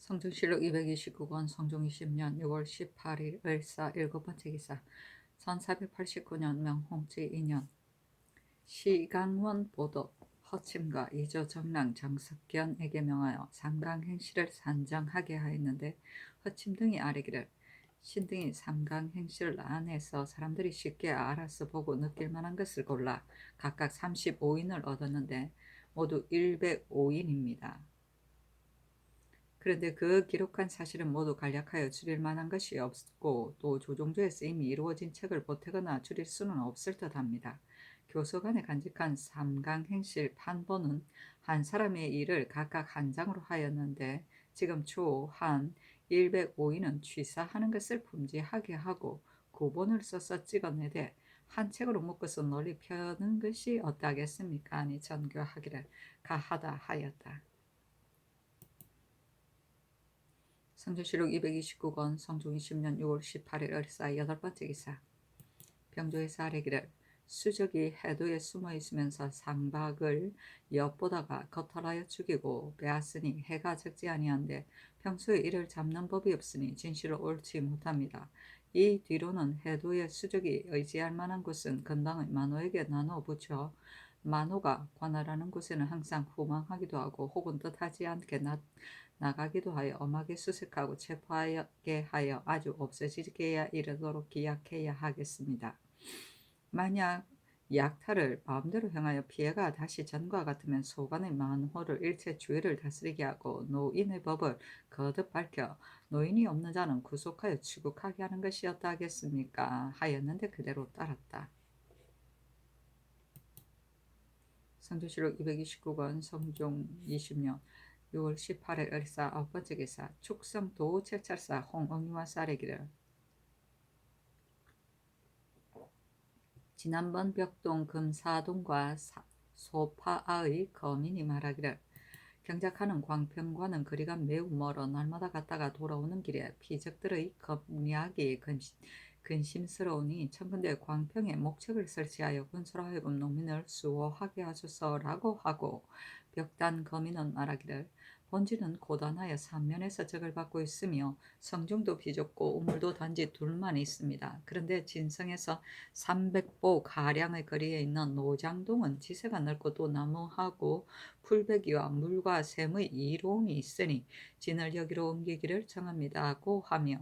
성중실록 229권 성종 20년 6월 18일 을사 일곱 번째 기사 1489년 명홍치 2년 시강원 보도 허침과 이조 정랑 장석견에게 명하여 삼강행시를 산정하게 하였는데 허침 등이 아뢰기를 신등이 삼강행시를 안에서 사람들이 쉽게 알아서 보고 느낄 만한 것을 골라 각각 35인을 얻었는데 모두 105인입니다. 그런데 그 기록한 사실은 모두 간략하여 줄일 만한 것이 없고 또 조종조에서 이미 이루어진 책을 보태거나 줄일 수는 없을 듯합니다. 교서관에 간직한 삼강행실 판본은 한 사람의 일을 각각 한 장으로 하였는데 지금 초 한 105인은 취사하는 것을 품지하게 하고 구본을 써서 찍어내되 한 책으로 묶어서 널리 펴는 것이 어떠하겠습니까? 아니 전교하기를 가하다 하였다. 성조실록 229권 성종 20년 6월 18일 을사 여덟 번째 기사 병조에서 아뢰기를 수적이 해도에 숨어 있으면서 상박을 엿보다가 거탈하여 죽이고 빼앗으니 해가 적지 아니한데 평소에 이를 잡는 법이 없으니 진실을 옳지 못합니다. 이 뒤로는 해도의 수적이 의지할 만한 곳은 근방의 만호에게 나눠 붙여 만호가 관할하는 곳에는 항상 후망하기도 하고 혹은 뜻하지 않게 나가기도 하여 엄하게 수색하고 체포하게 하여 아주 없어지게 이르도록 기약해야 하겠습니다. 만약 약탈을 마음대로 행하여 피해가 다시 전과 같으면 소관의 만호를 일체 주의를 다스리게 하고 노인의 법을 거듭 밝혀 노인이 없는 자는 구속하여 추국하게 하는 것이 어떠하겠습니까? 하였는데 그대로 따랐다. 성조실록 229권 성종 20년 6월 18일 을사 아홉 번째 기사 축성 도체찰사 홍응이와 쌀에기를 지난번 벽동 금사동과 소파아의 거민이 말하기를 경작하는 광평과는 거리가 매우 멀어 날마다 갔다가 돌아오는 길에 피적들의 검략이 근심스러우니 청근대 광평에 목책을 설치하여 군소로 하여금 농민을 수호하게 하소서라고 하고 벽단 거민은 말하기를 본지는 고단하여 삼면에서 적을 받고 있으며 성중도 비좁고 우물도 단지 둘만 있습니다. 그런데 진성에서 300보 가량의 거리에 있는 노장동은 지세가 넓고 또 나무하고 풀베기와 물과 샘의 이로움이 있으니 진을 여기로 옮기기를 청합니다고 하며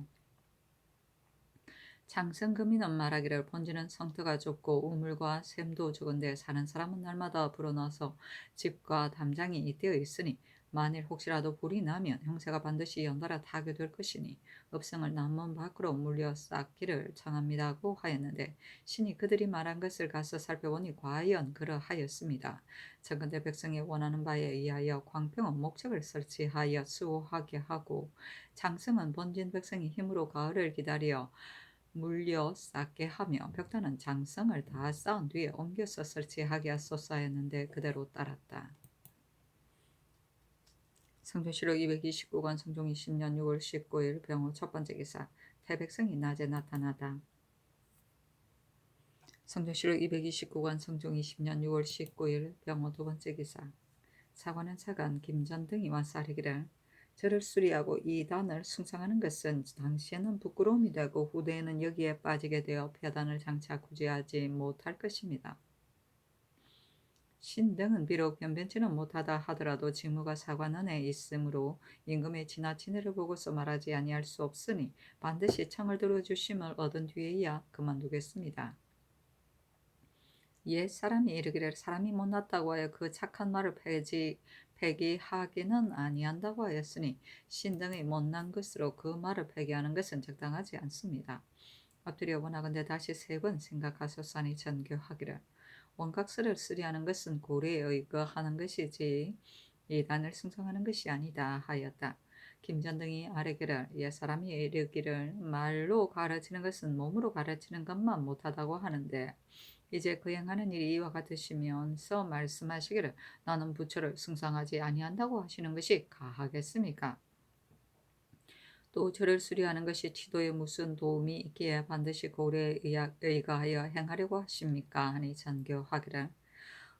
장성금이는 말하기를 본지는 성터가 좁고 우물과 샘도 적은데 사는 사람은 날마다 불어넣어서 집과 담장이 잇대어 있으니 만일 혹시라도 불이 나면 형세가 반드시 연달아 타게 될 것이니 업성을 남문 밖으로 물려 쌓기를 청합니다고 하였는데 신이 그들이 말한 것을 가서 살펴보니 과연 그러하였습니다. 청근대 백성이 원하는 바에 의하여 광평은 목책을 설치하여 수호하게 하고 장성은 본진 백성이 힘으로 가을을 기다려 물려 쌓게 하며 벽단은 장성을 다 쌓은 뒤에 옮겨서 설치하게 하소서 하였는데 그대로 따랐다. 성조실록 229권 성종 20년 6월 19일 병호 첫 번째 기사 태백성이 낮에 나타나다. 성조실록 229권 성종 20년 6월 19일 병호 두 번째 기사 사관은 사관 김전 등이 와서 아뢰기를 저를 수리하고 이 단을 숭상하는 것은 당시에는 부끄러움이 되고 후대에는 여기에 빠지게 되어 폐단을 장차 구제하지 못할 것입니다. 신등은 비록 변변치는 못하다 하더라도 직무가 사관원에 있으므로 임금의 지나친 일을 보고서 말하지 아니할 수 없으니 반드시 청을 들어주심을 얻은 뒤에야 그만두겠습니다. 옛 사람이 이르기를 사람이 못났다고 하여 그 착한 말을 폐기하기는 아니한다고 하였으니 신등의 못난 것으로 그 말을 폐기하는 것은 적당하지 않습니다. 엎드려 원하건대 다시 세 번 생각하소서 하니 전교하기를 원각서를 쓰리하는 것은 고래에 의거하는 것이지 이단을 승성하는 것이 아니다 하였다. 김전등이 아뢰기를 옛사람이 이르기를 말로 가르치는 것은 몸으로 가르치는 것만 못하다고 하는데 이제 그 행하는 일이 이와 같으시면서 말씀하시기를 나는 부처를 승상하지 아니한다고 하시는 것이 가하겠습니까? 또 저를 수리하는 것이 지도에 무슨 도움이 있기에 반드시 고래에 의거하여 행하려고 하십니까? 하니 전교하기를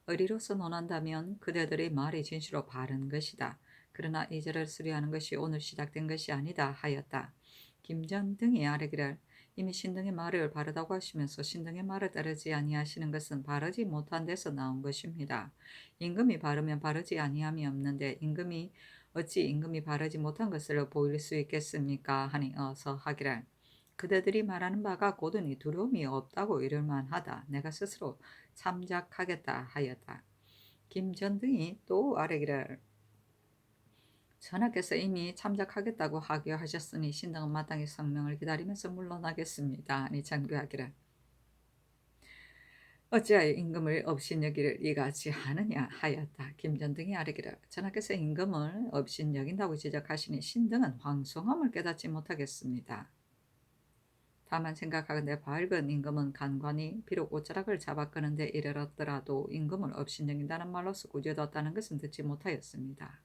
의리로서 논한다면 그대들의 말이 진실로 바른 것이다. 그러나 이 절을 수리하는 것이 오늘 시작된 것이 아니다 하였다. 김전등이 아뢰기를 이미 신등의 말을 바르다고 하시면서 신등의 말을 따르지 아니하시는 것은 바르지 못한 데서 나온 것입니다. 임금이 바르면 바르지 아니함이 없는데 어찌 임금이 바르지 못한 것을 보일 수 있겠습니까? 하니 어서 하기를 그대들이 말하는 바가 고드니 두려움이 없다고 이를 만하다. 내가 스스로 참작하겠다 하였다. 김전등이 또 아뢰기를 전하께서 이미 참작하겠다고 하교하셨으니 신당은 마땅히 성명을 기다리면서 물러나겠습니다. 아니 장교하기를 어찌하여 임금을 업신여기를 이같이 하느냐 하였다. 김전등이 아뢰기를 전하께서 임금을 업신여긴다고 지적하시니 신등은 황송함을 깨닫지 못하겠습니다. 다만 생각하건대 밝은 임금은 간관이 비록 옷자락을 잡아 끄는데 이르렀더라도 임금을 업신여긴다는 말로서 구제되었다는 것은 듣지 못하였습니다.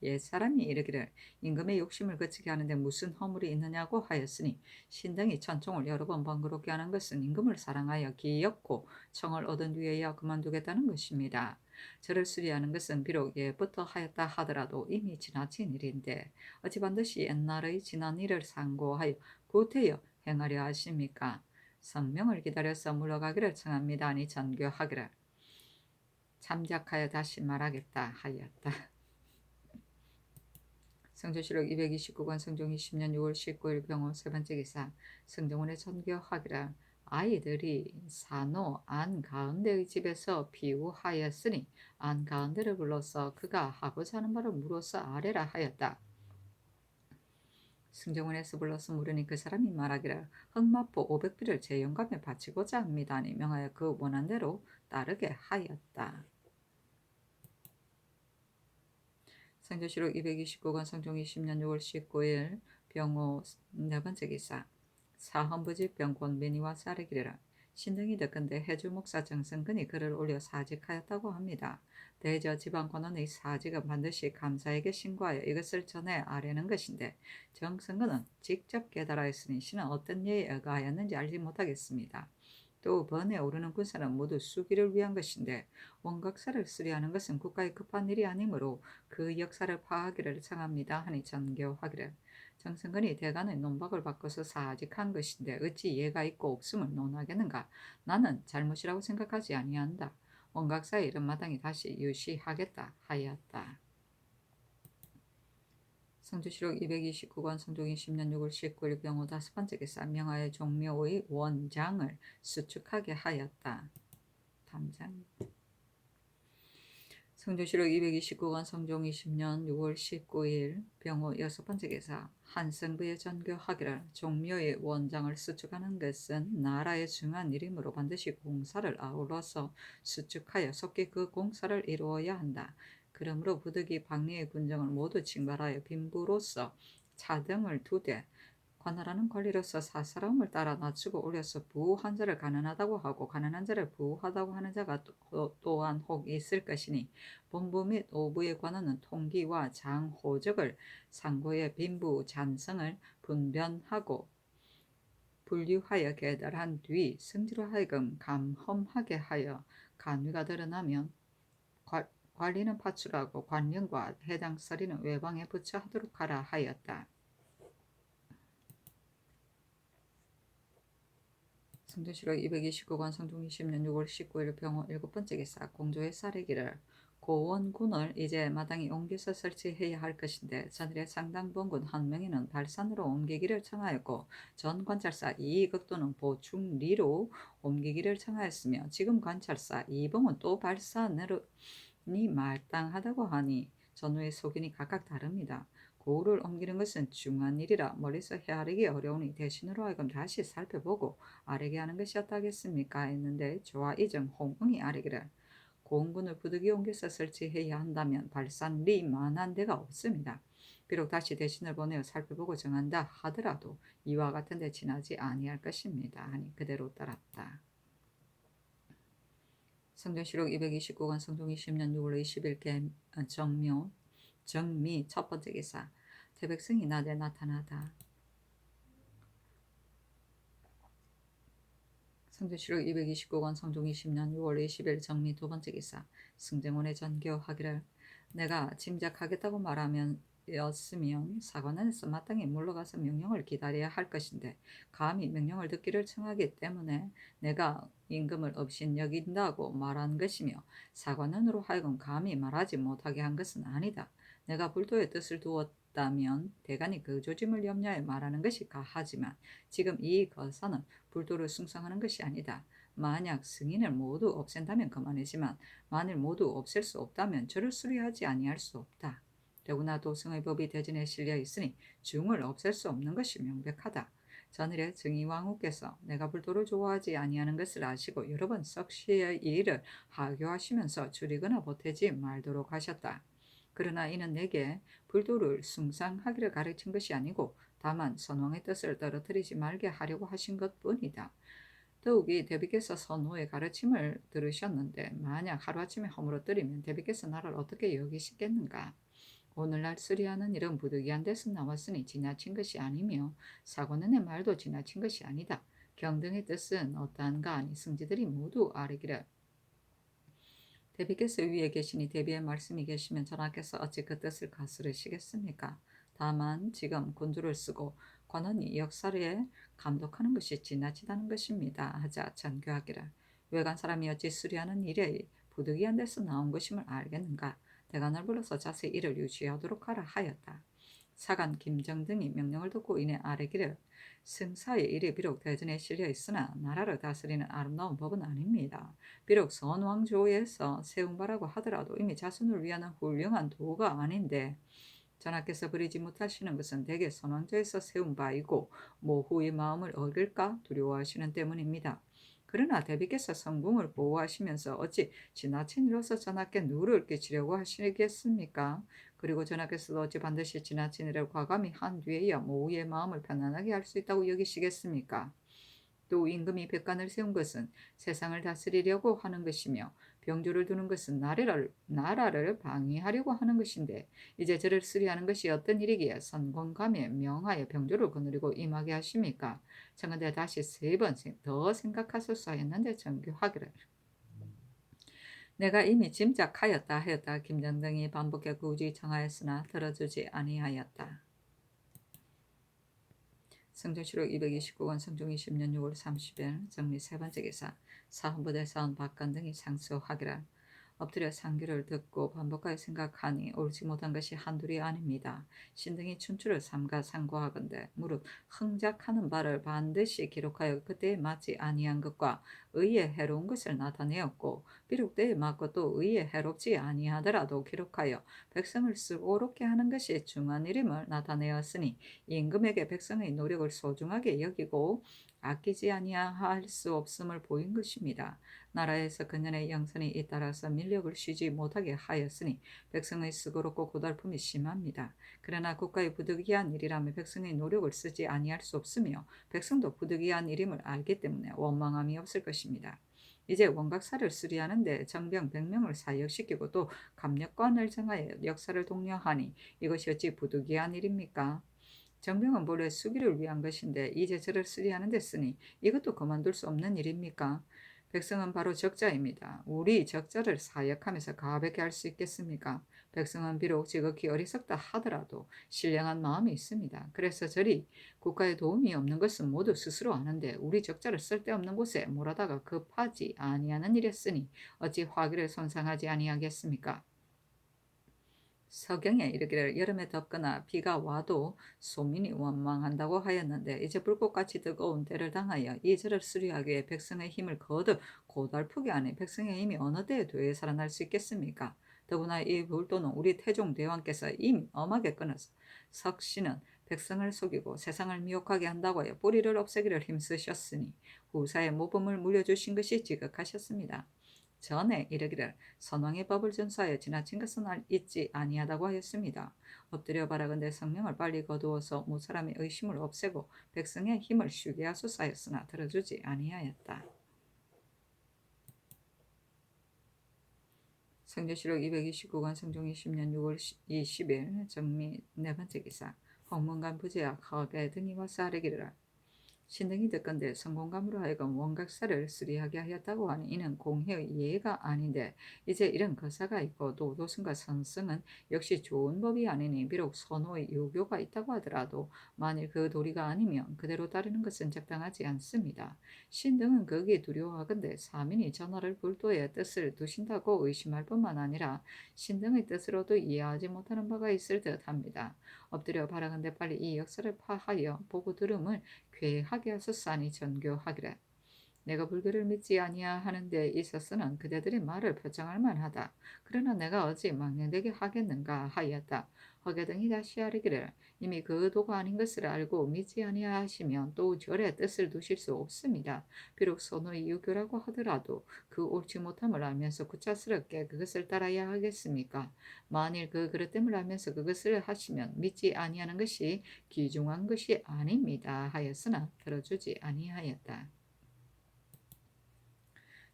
옛사람이 이르기를 임금의 욕심을 그치게 하는데 무슨 허물이 있느냐고 하였으니 신등이 천총을 여러 번 번거롭게 하는 것은 임금을 사랑하여 기엽고 청을 얻은 뒤에야 그만두겠다는 것입니다. 저를 수리하는 것은 비록 예부터 하였다 하더라도 이미 지나친 일인데 어찌 반드시 옛날의 지난 일을 상고하여 구태여 행하려 하십니까? 성명을 기다려서 물러가기를 청합니다. 아니 전교하기를 참작하여 다시 말하겠다 하였다. 성조실록 229권 성종 20년 6월 19일 병호 세 번째 기사 성종원의 전교하기라 아이들이 산호 안가운데의 집에서 비우하였으니 안가운데를 불러서 그가 하고자 하는 바를 물어서 아뢰라 하였다. 승정원에서 불러서 물으니 그 사람이 말하기를 흑마포 500비를 제 영감에 바치고자 합니다. 아니 명하여 그 원한 대로 따르게 하였다. 성조실록 229권 성종 20년 6월 19일 병호 네 번째 기사 사헌부직 병권 민희와 사례기래라 신등이 듣건대 해주 목사 정승근이 글을 올려 사직하였다고 합니다. 대저 지방권원의 사직은 반드시 감사에게 신고하여 이것을 전해 아뢰는 것인데 정승근은 직접 깨달아였으니 신은 어떤 예에 의거하였는지 알지 못하겠습니다. 또 번에 오르는 군사는 모두 수기를 위한 것인데 원각사를 수리하는 것은 국가의 급한 일이 아니므로 그 역사를 파하기를 청합니다. 하니 전교하기를 정승근이 대간의 논박을 바꿔서 사직한 것인데 어찌 예가 있고 없음을 논하겠는가? 나는 잘못이라고 생각하지 아니한다. 원각사의 이런 마땅히 다시 유시하겠다 하였다. 성조실록 229권 성종이 10년 6월 19일 병호 다섯 번째 기사 명하여 종묘의 원장을 수축하게 하였다. 담장 성조실록 229권 성종 20년 6월 19일 병호 여섯 번째 기사 한성부의 전교하기를 종묘의 원장을 수축하는 것은 나라의 중요한 일이므로 반드시 공사를 아울러서 수축하여 속히 그 공사를 이루어야 한다. 그러므로 부득이 박리의 군정을 모두 징발하여 빈부로서 차등을 2대 관할하는 권리로서 사사람을 따라 낮추고 올려서 부한 자를 가난하다고 하고 가난한 자를 부하다고 하는 자가 또한 혹 있을 것이니 본부 및 오부의 관원은 통기와 장호적을 상고의 빈부 잔성을 분변하고 분류하여 계달한 뒤 승지로 하여금 감험하게 하여 간위가 드러나면 관리는 파출하고 관령과 해당 서리는 외방에 부처하도록 하라 하였다. 성조실록 229권 성종 20년 6월 19일 병호 일곱 번째 기사 공조의 사례기를 고원군을 이제 마땅히 옮겨서 설치해야 할 것인데 전일의 상당본군 한 명이는 발산으로 옮기기를 청하였고 전 관찰사 이익덕도는 보충리로 옮기기를 청하였으며 지금 관찰사 이봉은 또 발산으로 마땅하다고 하니 전후의 소견이 각각 다릅니다. 고을을 옮기는 것은 중한 일이라 멀리서 헤아리기 어려우니 대신으로 하여금 다시 살펴보고 아뢰게 하는 것이었다겠습니까? 했는데 조화이정 홍응이 아뢰기를 고흥군을 부득이 옮겨서 설치해야 한다면 발산리만한 데가 없습니다. 비록 다시 대신을 보내어 살펴보고 정한다 하더라도 이와 같은 데 지나지 아니할 것입니다. 하니 그대로 따랐다. 성조실록 229권 성종 20년 6월 20일 정미 첫 번째 기사 태백성이 낮에 나타나다. 성조실록 229권 성종 20년 6월 20일 정미 두 번째 기사 승정원의 전교하기를 내가 짐작하겠다고 말하면 였으면 사관원에서 마땅히 물러가서 명령을 기다려야 할 것인데 감히 명령을 듣기를 청하기 때문에 내가 임금을 업신여긴다고 말한 것이며 사관원으로 하여금 감히 말하지 못하게 한 것은 아니다. 내가 불도의 뜻을 두었다면 대간이 그 조짐을 염려해 말하는 것이 가하지만 지금 이 거사는 불도를 숭상하는 것이 아니다. 만약 승인을 모두 없앤다면 그만이지만 만일 모두 없앨 수 없다면 저를 수리하지 아니할 수 없다. 더구나 도승의 법이 대진에 실려 있으니 중을 없앨 수 없는 것이 명백하다. 전일에 증의왕후께서 내가 불도를 좋아하지 아니하는 것을 아시고 여러 번 석시의 일을 하교하시면서 줄이거나 보태지 말도록 하셨다. 그러나 이는 내게 불도를 숭상하기를 가르친 것이 아니고 다만 선왕의 뜻을 떨어뜨리지 말게 하려고 하신 것뿐이다. 더욱이 대비께서 선호의 가르침을 들으셨는데 만약 하루아침에 허물어뜨리면 대비께서 나를 어떻게 여기시겠는가? 오늘날 수리하는 일은 부득이한 데서 나왔으니 지나친 것이 아니며 사고는의 말도 지나친 것이 아니다. 경등의 뜻은 어떠한가 하니 승지들이 모두 아뢰기를 대비께서 위에 계시니 대비의 말씀이 계시면 전하께서 어찌 그 뜻을 거스르시겠습니까? 다만 지금 군주를 쓰고 관원이 역사를 감독하는 것이 지나치다는 것입니다. 하자 전교하기를 외간 사람이 어찌 수리하는 일에 부득이한 데서 나온 것임을 알겠는가? 대관을 불러서 자세히 이를 유지하도록 하라 하였다. 사간 김정등이 명령을 듣고 이내 아뢰기를 승사의 일이 비록 대전에 실려 있으나 나라를 다스리는 아름다운 법은 아닙니다. 비록 선왕조에서 세운 바라고 하더라도 이미 자손을 위하는 훌륭한 도가 아닌데 전하께서 버리지 못하시는 것은 대개 선왕조에서 세운 바이고 모후의 마음을 얻을까 두려워하시는 때문입니다. 그러나 대비께서 성궁을 보호하시면서 어찌 지나친 일로서 전하께 누를 끼치려고 하시겠습니까? 그리고 전하께서도 어찌 반드시 지나친 일을 과감히 한 뒤에야 모후의 마음을 편안하게 할 수 있다고 여기시겠습니까? 또 임금이 백관을 세운 것은 세상을 다스리려고 하는 것이며 병조를 두는 것은 나라를 방위하려고 하는 것인데 이제 저를 수리하는 것이 어떤 일이기에 선권감에 명하여 병조를 거느리고 임하게 하십니까? 청근대 다시 3번 더 생각하소서 했는데 정교하기를 내가 이미 짐작하였다 하였다. 김정등이 반복해 굳이 청하였으나 들어주지 아니하였다. 성전시록 229권 성종 20년 6월 30일 정리 세 번째 기사 사헌부대 사원 박관 등이 상소하기를 엎드려 상규를 듣고 반복하여 생각하니 옳지 못한 것이 한둘이 아닙니다. 신등이 춘추를 삼가 상고하건대 무릇 흥작하는 바를 반드시 기록하여 그때에 맞지 아니한 것과 의에 해로운 것을 나타내었고 비록 때에 맞고 또 의에 해롭지 아니하더라도 기록하여 백성을 수고롭게 하는 것이 중한 일임을 나타내었으니 임금에게 백성의 노력을 소중하게 여기고 아끼지 아니할 수 없음을 보인 것입니다. 나라에서 그년의 영선이 잇따라서 민력을 쉬지 못하게 하였으니 백성의 수고롭고 고달픔이 심합니다. 그러나 국가의 부득이한 일이라면 백성의 노력을 쓰지 아니할 수 없으며 백성도 부득이한 일임을 알기 때문에 원망함이 없을 것입니다. 이제 원각사를 수리하는데 정병 100명을 사역시키고 또 감력관을 정하여 역사를 독려하니 이것이 어찌 부득이한 일입니까? 정병은 본래 수기를 위한 것인데 이제 저를 수리하는 데 쓰니 이것도 그만둘 수 없는 일입니까? 백성은 바로 적자입니다. 우리 적자를 사역하면서 가볍게 할 수 있겠습니까? 백성은 비록 지극히 어리석다 하더라도 신령한 마음이 있습니다. 그래서 저리 국가에 도움이 없는 것은 모두 스스로 아는데 우리 적자를 쓸데없는 곳에 몰아다가 급하지 아니하는 일이었으니 어찌 화기를 손상하지 아니하겠습니까? 서경에 이르기를 여름에 덥거나 비가 와도 소민이 원망한다고 하였는데 이제 불꽃같이 뜨거운 때를 당하여 이 절을 수리하기 위해 백성의 힘을 거듭 고달프게 하니 백성의 힘이 어느 때에 되어 살아날 수 있겠습니까? 더구나 이 불도는 우리 태종 대왕께서 이미 엄하게 끊어서 석씨는 백성을 속이고 세상을 미혹하게 한다고 하여 뿌리를 없애기를 힘쓰셨으니 후사의 모범을 물려주신 것이 지극하셨습니다. 전에 이르기를 선왕의 법을 준수하여 지나친 것은 잊지 아니하다고 하였습니다. 엎드려 바라건대 성명을 빨리 거두어서 무사람의 의심을 없애고 백성의 힘을 쉬게 하소서 하였으나 들어주지 아니하였다. 성조실록 229권 성종 20년 6월 20일 정미 네 번째 기사 홍문관 부제와 허계 등이 와서 아뢰기를 신등이 듣건대 성공감으로 하여금 원각사를 수리하게 하였다고 하니 이는 공회의 예가 아닌데 이제 이런 거사가 있고 또 도승과 선승은 역시 좋은 법이 아니니 비록 선호의 유교가 있다고 하더라도 만일 그 도리가 아니면 그대로 따르는 것은 적당하지 않습니다. 신등은 거기에 두려워하건대 사민이 전하를 불도에 뜻을 두신다고 의심할 뿐만 아니라 신등의 뜻으로도 이해하지 못하는 바가 있을 듯합니다. 엎드려 바라건대 빨리 이 역사를 파하여 보고 들음을 괴하게 하소서하니 전교하기를 내가 불교를 믿지 아니하는 데 있어서는 그대들의 말을 표창할 만하다. 그러나 내가 어찌 망령되게 하겠는가 하였다. 허계등이 다시 아뢰기를 이미 그 도가 아닌 것을 알고 믿지 아니하시면 또 절에 뜻을 두실 수 없습니다. 비록 선호의 유교라고 하더라도 그 옳지 못함을 알면서 구차스럽게 그것을 따라야 하겠습니까? 만일 그 그릇됨을 알면서 그것을 하시면 믿지 아니하는 것이 귀중한 것이 아닙니다. 하였으나 들어주지 아니하였다.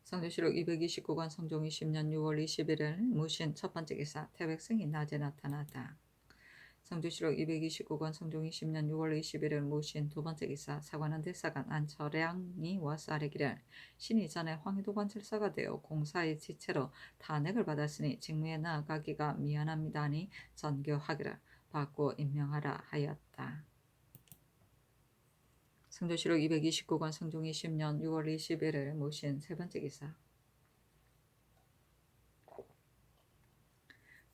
성조실록 229권 성종이 10년 6월 21일 무신 첫 번째 기사 태백승이 낮에 나타났다. 성조실록 229권 성종이 10년 6월 21일 무신 두 번째 기사 사관원 대사관 안철량이 와서 아뢰기를 신이 전에 황해도 관찰사가 되어 공사의 지체로 탄핵을 받았으니 직무에 나아가기가 미안합니다니 전교하기를 받고 임명하라 하였다. 성조실록 229권 성종이 10년 6월 21일 무신 세 번째 기사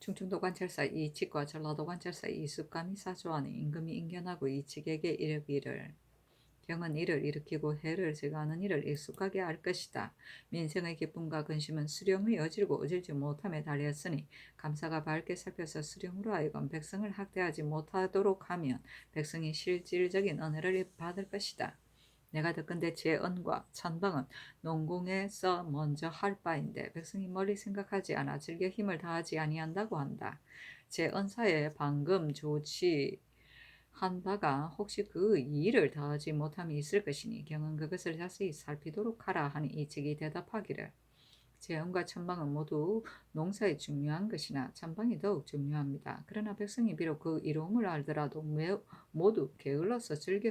충청도 관찰사 이칙과 전라도 관찰사 이숙감이 사조하니 임금이 인견하고 이칙에게 이르기를 경은 이를 일으키고 해를 제거하는 일을 익숙하게 할 것이다. 민생의 기쁨과 근심은 수령의 어질고 어질지 못함에 달렸으니 감사가 밝게 살펴서 수령으로 하여금 백성을 학대하지 못하도록 하면 백성이 실질적인 은혜를 받을 것이다. 내가 듣건대 제恩과 천방은 농공에서 먼저 할 바인데 백성이 멀리 생각하지 않아 즐겨 힘을 다하지 아니한다고 한다. 제恩사에 방금 조치한 바가 혹시 그 일을 다하지 못함이 있을 것이니 경은 그것을 자세히 살피도록 하라 하니 이측이 대답하기를 재앙과 천방은 모두 농사에 중요한 것이나 천방이 더욱 중요합니다. 그러나 백성이 비록 그 이로움을 알더라도 모두 게을러서 즐겨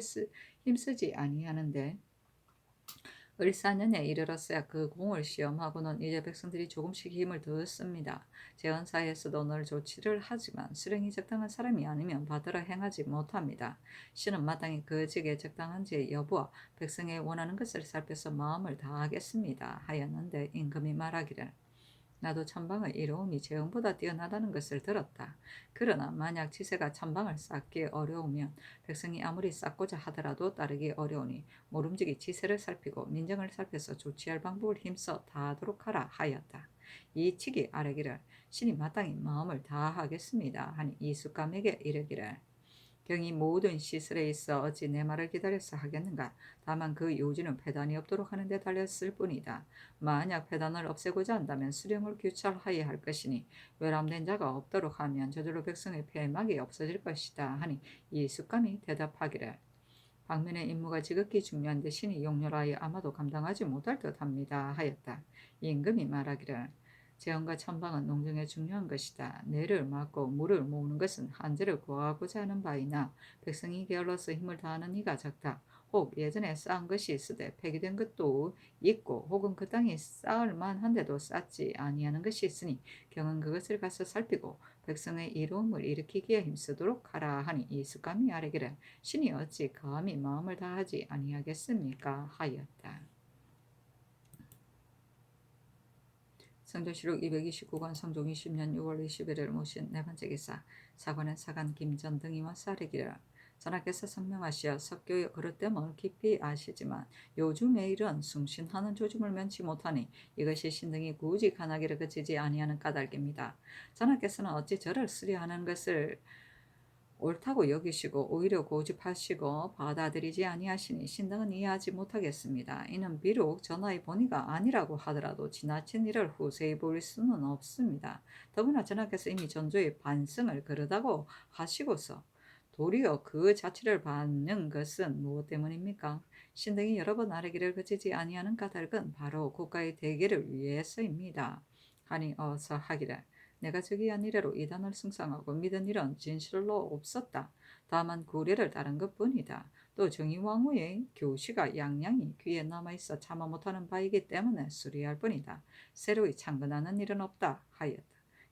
힘쓰지 아니하는데 을사년에 이르렀어야 그 공을 시험하고는 이제 백성들이 조금씩 힘을 더 씁니다. 제헌사에서도 늘 조치를 하지만 수령이 적당한 사람이 아니면 받으러 행하지 못합니다. 신은 마땅히 그 직에 적당한지의 여부와 백성의 원하는 것을 살펴서 마음을 다하겠습니다. 하였는데 임금이 말하기를 나도 천방의 이로움이 재흥보다 뛰어나다는 것을 들었다. 그러나 만약 지세가 천방을 쌓기 어려우면 백성이 아무리 쌓고자 하더라도 따르기 어려우니 모름지기 지세를 살피고 민정을 살펴서 조치할 방법을 힘써 다하도록 하라 하였다. 이 칙이 아뢰기를 신이 마땅히 마음을 다하겠습니다. 하니 이숙감에게 이르기를 경이 모든 시설에 있어 어찌 내 말을 기다려서 하겠는가. 다만 그 요지는 패단이 없도록 하는 데 달렸을 뿐이다. 만약 패단을 없애고자 한다면 수령을 규찰하여야 할 것이니 외람된 자가 없도록 하면 저절로 백성의 폐막이 없어질 것이다. 하니 이 숙감이 대답하기를 방면의 임무가 지극히 중요한데 신이 용렬하여 아마도 감당하지 못할 듯합니다. 하였다. 임금이 말하기를 재헌과 천방은 농정에 중요한 것이다. 내를 막고 물을 모으는 것은 한재를 구하고자 하는 바이나 백성이 게을러서 힘을 다하는 이가 적다. 혹 예전에 쌓은 것이 있으되 폐기된 것도 있고 혹은 그 땅이 쌓을 만한데도 쌓지 아니하는 것이 있으니 경은 그것을 가서 살피고 백성의 이로움을 일으키기에 힘쓰도록 하라 하니 이 숙감이 아뢰기를 신이 어찌 감히 마음을 다하지 아니하겠습니까? 하였다. 성조실록 229권 성종 20년 6월 21일 모신 네 번째 기사 사관은 사간 김전 등이 와서 아뢰기를 전하께서 성명하시어 석교의 그릇됨을 깊이 아시지만 요즘의 일은 숭신하는 조짐을 면치 못하니 이것이 신등이 굳이 간하기를 그치지 아니하는 까닭입니다. 전하께서는 어찌 저를 수리하는 것을 옳다고 여기시고 오히려 고집하시고 받아들이지 아니하시니 신당은 이해하지 못하겠습니다. 이는 비록 전하의 본의가 아니라고 하더라도 지나친 일을 후세히 보일 수는 없습니다. 더구나 전하께서 이미 전조의 반성을 그러다고 하시고서 도리어 그 자체를 받는 것은 무엇 때문입니까? 신등이 여러 번 아뢰기를 그치지 아니하는 까닭은 바로 국가의 대계를 위해서입니다. 하니 어서 하기를 내가 즉위한 이래로 이단을 승상하고 믿은 일은 진실로 없었다. 다만 구례를 따른 것뿐이다. 또 정의왕후의 교시가 양양이 귀에 남아있어 참아 못하는 바이기 때문에 수리할 뿐이다. 새로이 창건하는 일은 없다 하였다.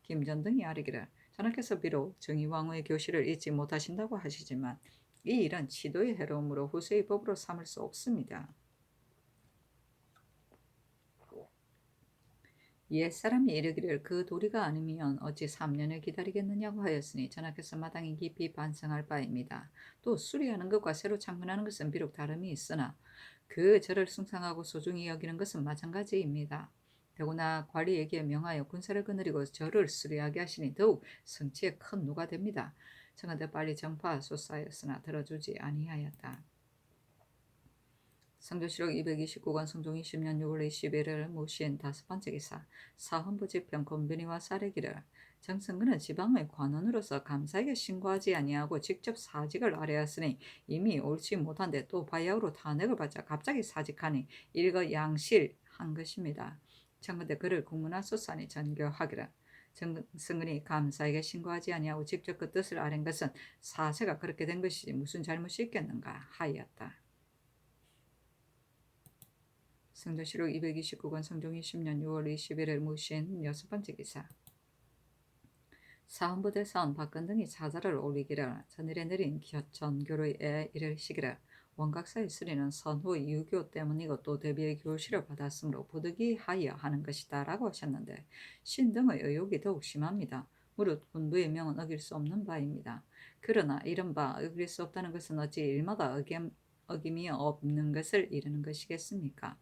김전등이 아뢰기를 전하께서 비록 정의왕후의 교시를 잊지 못하신다고 하시지만 이 일은 치도의 해로움으로 후세의 법으로 삼을 수 없습니다. 옛사람이 이르기를 그 도리가 아니면 어찌 3년을 기다리겠느냐고 하였으니 전하께서 마땅히 깊이 반성할 바입니다. 또 수리하는 것과 새로 창건하는 것은 비록 다름이 있으나 그 절을 숭상하고 소중히 여기는 것은 마찬가지입니다. 더구나 관리에게 명하여 군사를 거느리고 절을 수리하게 하시니 더욱 성취에 큰 누가 됩니다. 청하되 빨리 정파하소서하였으나 들어주지 아니하였다. 성조실록 229권 성종 20년 6월 20일을 모신 다섯 번째 기사 사헌부집행 권변이와 사례기를 정승근은 지방의 관원으로서 감사에게 신고하지 아니하고 직접 사직을 아뢰었으니 이미 옳지 못한데 또 바야흐로 탄핵을 받자 갑자기 사직하니 일거양실한 것입니다. 청근대 그를 국문하소서하니 전교하기를 정승근이 감사에게 신고하지 아니하고 직접 그 뜻을 아뢰는 것은 사세가 그렇게 된 것이지 무슨 잘못이 있겠는가 하였다. 성조실록 229권 성종 20년 6월 21일 모신 여섯 번째 기사 사헌부대사원 박근 등이 사자를 올리기를 전일에 내린 전교로에 이르시기를 원각사의 수리는 선후의 유교 때문이고 또 대비의 교시를 받았으므로 부득이하여 하는 것이다 라고 하셨는데 신등의 의혹이 더욱 심합니다. 무릇 군부의 명은 어길 수 없는 바입니다. 그러나 이른바 어길 수 없다는 것은 어찌 일마다 어김이 없는 것을 이르는 것이겠습니까?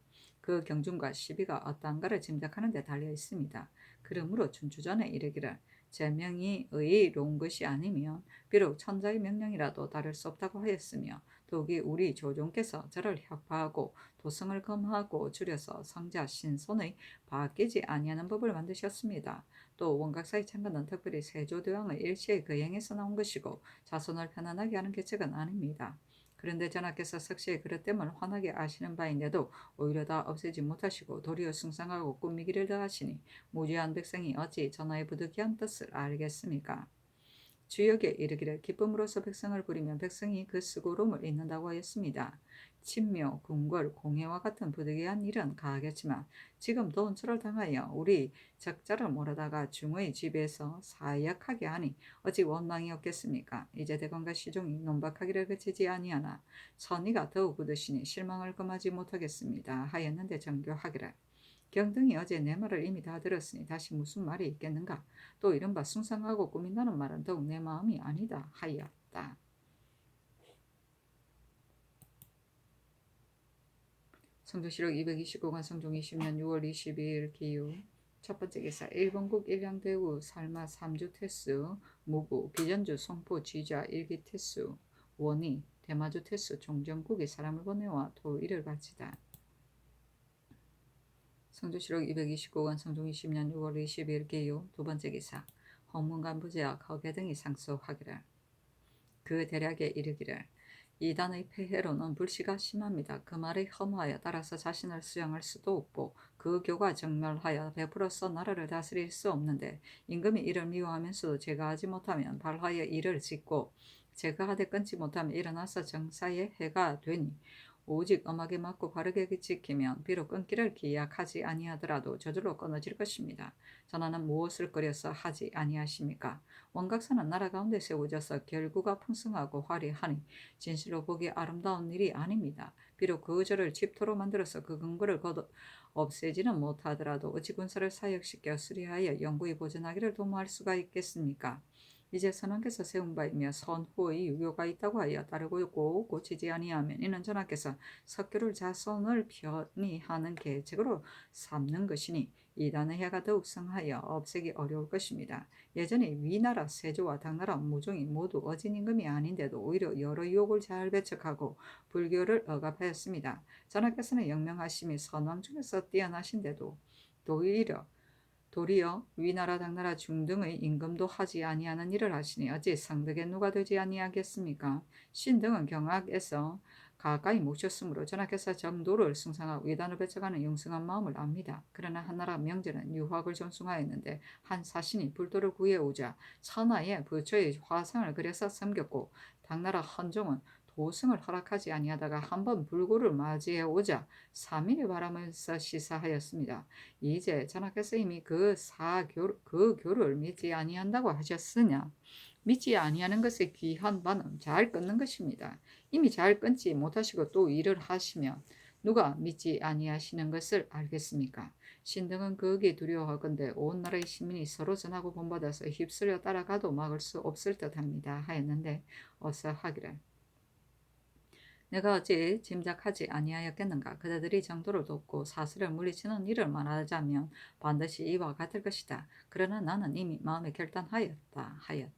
그 경중과 시비가 어떠한가를 짐작하는 데 달려 있습니다. 그러므로 춘추전에 이르기를 제명이 의로운 것이 아니면 비록 천자의 명령이라도 다를 수 없다고 하였으며 더욱이 우리 조종께서 저를 혁파하고 도성을 검하고 줄여서 성자 신손의 바뀌지 아니하는 법을 만드셨습니다. 또 원각사의 창건은 특별히 세조대왕의 일시에 거행해서 나온 것이고 자손을 편안하게 하는 계책은 아닙니다. 그런데 전하께서 석시의 그릇 됨을 환하게 아시는 바인데도 오히려 다 없애지 못하시고 도리어 숭상하고 꾸미기를 더하시니 무지한 백성이 어찌 전하의 부득이한 뜻을 알겠습니까? 주역에 이르기를 기쁨으로써 백성을 부리면 백성이 그 수고로움을 잊는다고 하였습니다. 친묘, 궁궐, 공회와 같은 부득이한 일은 가하겠지만 지금 돈처를 당하여 우리 적자를 몰아다가 중의 집에서 사약하게 하니 어찌 원망이 없겠습니까? 이제 대관과 시종이 논박하기를 그치지 아니하나 선의가 더욱 굳으시니 실망을 금하지 못하겠습니다. 하였는데 정교하기를 경등이 어제 내 말을 이미 다 들었으니 다시 무슨 말이 있겠는가? 또 이른바 숭상하고 꾸민다는 말은 더욱 내 마음이 아니다 하였다. 성조실록 229권 성종 20년 6월 22일 기유 첫 번째 기사 일본국 일량대우 살마 삼주 태수 무구 비전주 송포 지좌 일기 태수 원희 대마주 태수 종전국이 사람을 보내와 도의를 바치다. 성조실록 229권 성종 20년 6월 22일 기유 두 번째 기사 헌문간부제와 거계 등이 상소하기를 그 대략에 이르기를 이단의 폐해로는 불씨가 심합니다. 그 말에 혐오하여 따라서 자신을 수용할 수도 없고 그 교가 정멸하여 베풀어서 나라를 다스릴 수 없는데 임금이 이를 미워하면서도 제거하지 못하면 발하여 이를 짓고 제거하되 끊지 못하면 일어나서 정사에 해가 되니 오직 엄하게 맞고 바르게 지키면 비록 끊기를 기약하지 아니하더라도 저절로 끊어질 것입니다. 전하는 무엇을 끓여서 하지 아니하십니까? 원각사는 나라 가운데 세워져서 결구가 풍성하고 화려하니 진실로 보기 아름다운 일이 아닙니다. 비록 그 절을 집토로 만들어서 그 근거를 없애지는 못하더라도 어찌 군사를 사역시켜 수리하여 영구히 보존하기를 도모할 수가 있겠습니까? 이제 선왕께서 세운 바이며 선후의 유교가 있다고 하여 따르고 꼭 고치지 아니하면 이는 전하께서 석교를 자손을 편히 하는 계책으로 삼는 것이니 이단의 해가 더욱 성하여 없애기 어려울 것입니다. 예전에 위나라 세조와 당나라 무종이 모두 어진 임금이 아닌데도 오히려 여러 유혹을 잘 배척하고 불교를 억압하였습니다. 전하께서는 영명하심이 선왕 중에서 뛰어나신데도 도리어 위나라 당나라 중등의 임금도 하지 아니하는 일을 하시니 어찌 상덕의 누가 되지 아니하겠습니까? 신등은 경악에서 가까이 모셨으므로 전하께서 정도를 숭상하고 위단을 배척하는 영승한 마음을 압니다. 그러나 한나라 명제는 유학을 존숭하였는데 한 사신이 불도를 구해오자 천하에 부처의 화상을 그려서 섬겼고 당나라 헌종은 도승을 허락하지 아니하다가 한번 불구를 맞이해 오자 3일의 바람에서 시사하였습니다. 이제 전하께서 이미 그 교를 믿지 아니한다고 하셨으냐? 믿지 아니하는 것의 귀한 바는 잘 끊는 것입니다. 이미 잘 끊지 못하시고 또 일을 하시면 누가 믿지 아니하시는 것을 알겠습니까? 신등은 그에게 두려워하건대 온 나라의 시민이 서로 전하고 본받아서 휩쓸려 따라가도 막을 수 없을 듯합니다. 하였는데 어서 하기를 내가 어찌 짐작하지 아니하였겠는가. 그대들이 정도를 돕고 사슬을 물리치는 일을 말하자면 반드시 이와 같을 것이다. 그러나 나는 이미 마음에 결단하였다. 아이고.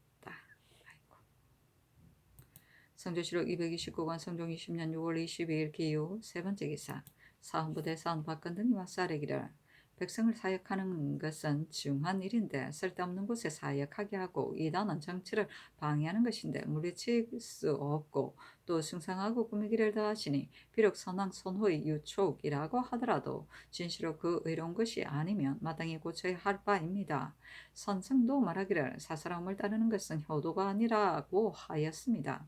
성조실록 229권 성종 20년 6월 22일 기후 세 번째 기사 사헌부 대사원 박건등이 맞서하기를 백성을 사역하는 것은 중한 일인데 쓸데없는 곳에 사역하게 하고 이단은 정치를 방해하는 것인데 물리칠 수 없고 또 숭상하고 꾸미기를 더하시니 비록 선왕 선호의 유촉이라고 하더라도 진실로 그 의로운 것이 아니면 마땅히 고쳐야 할 바입니다. 선생도 말하기를 사사람을 따르는 것은 효도가 아니라고 하였습니다.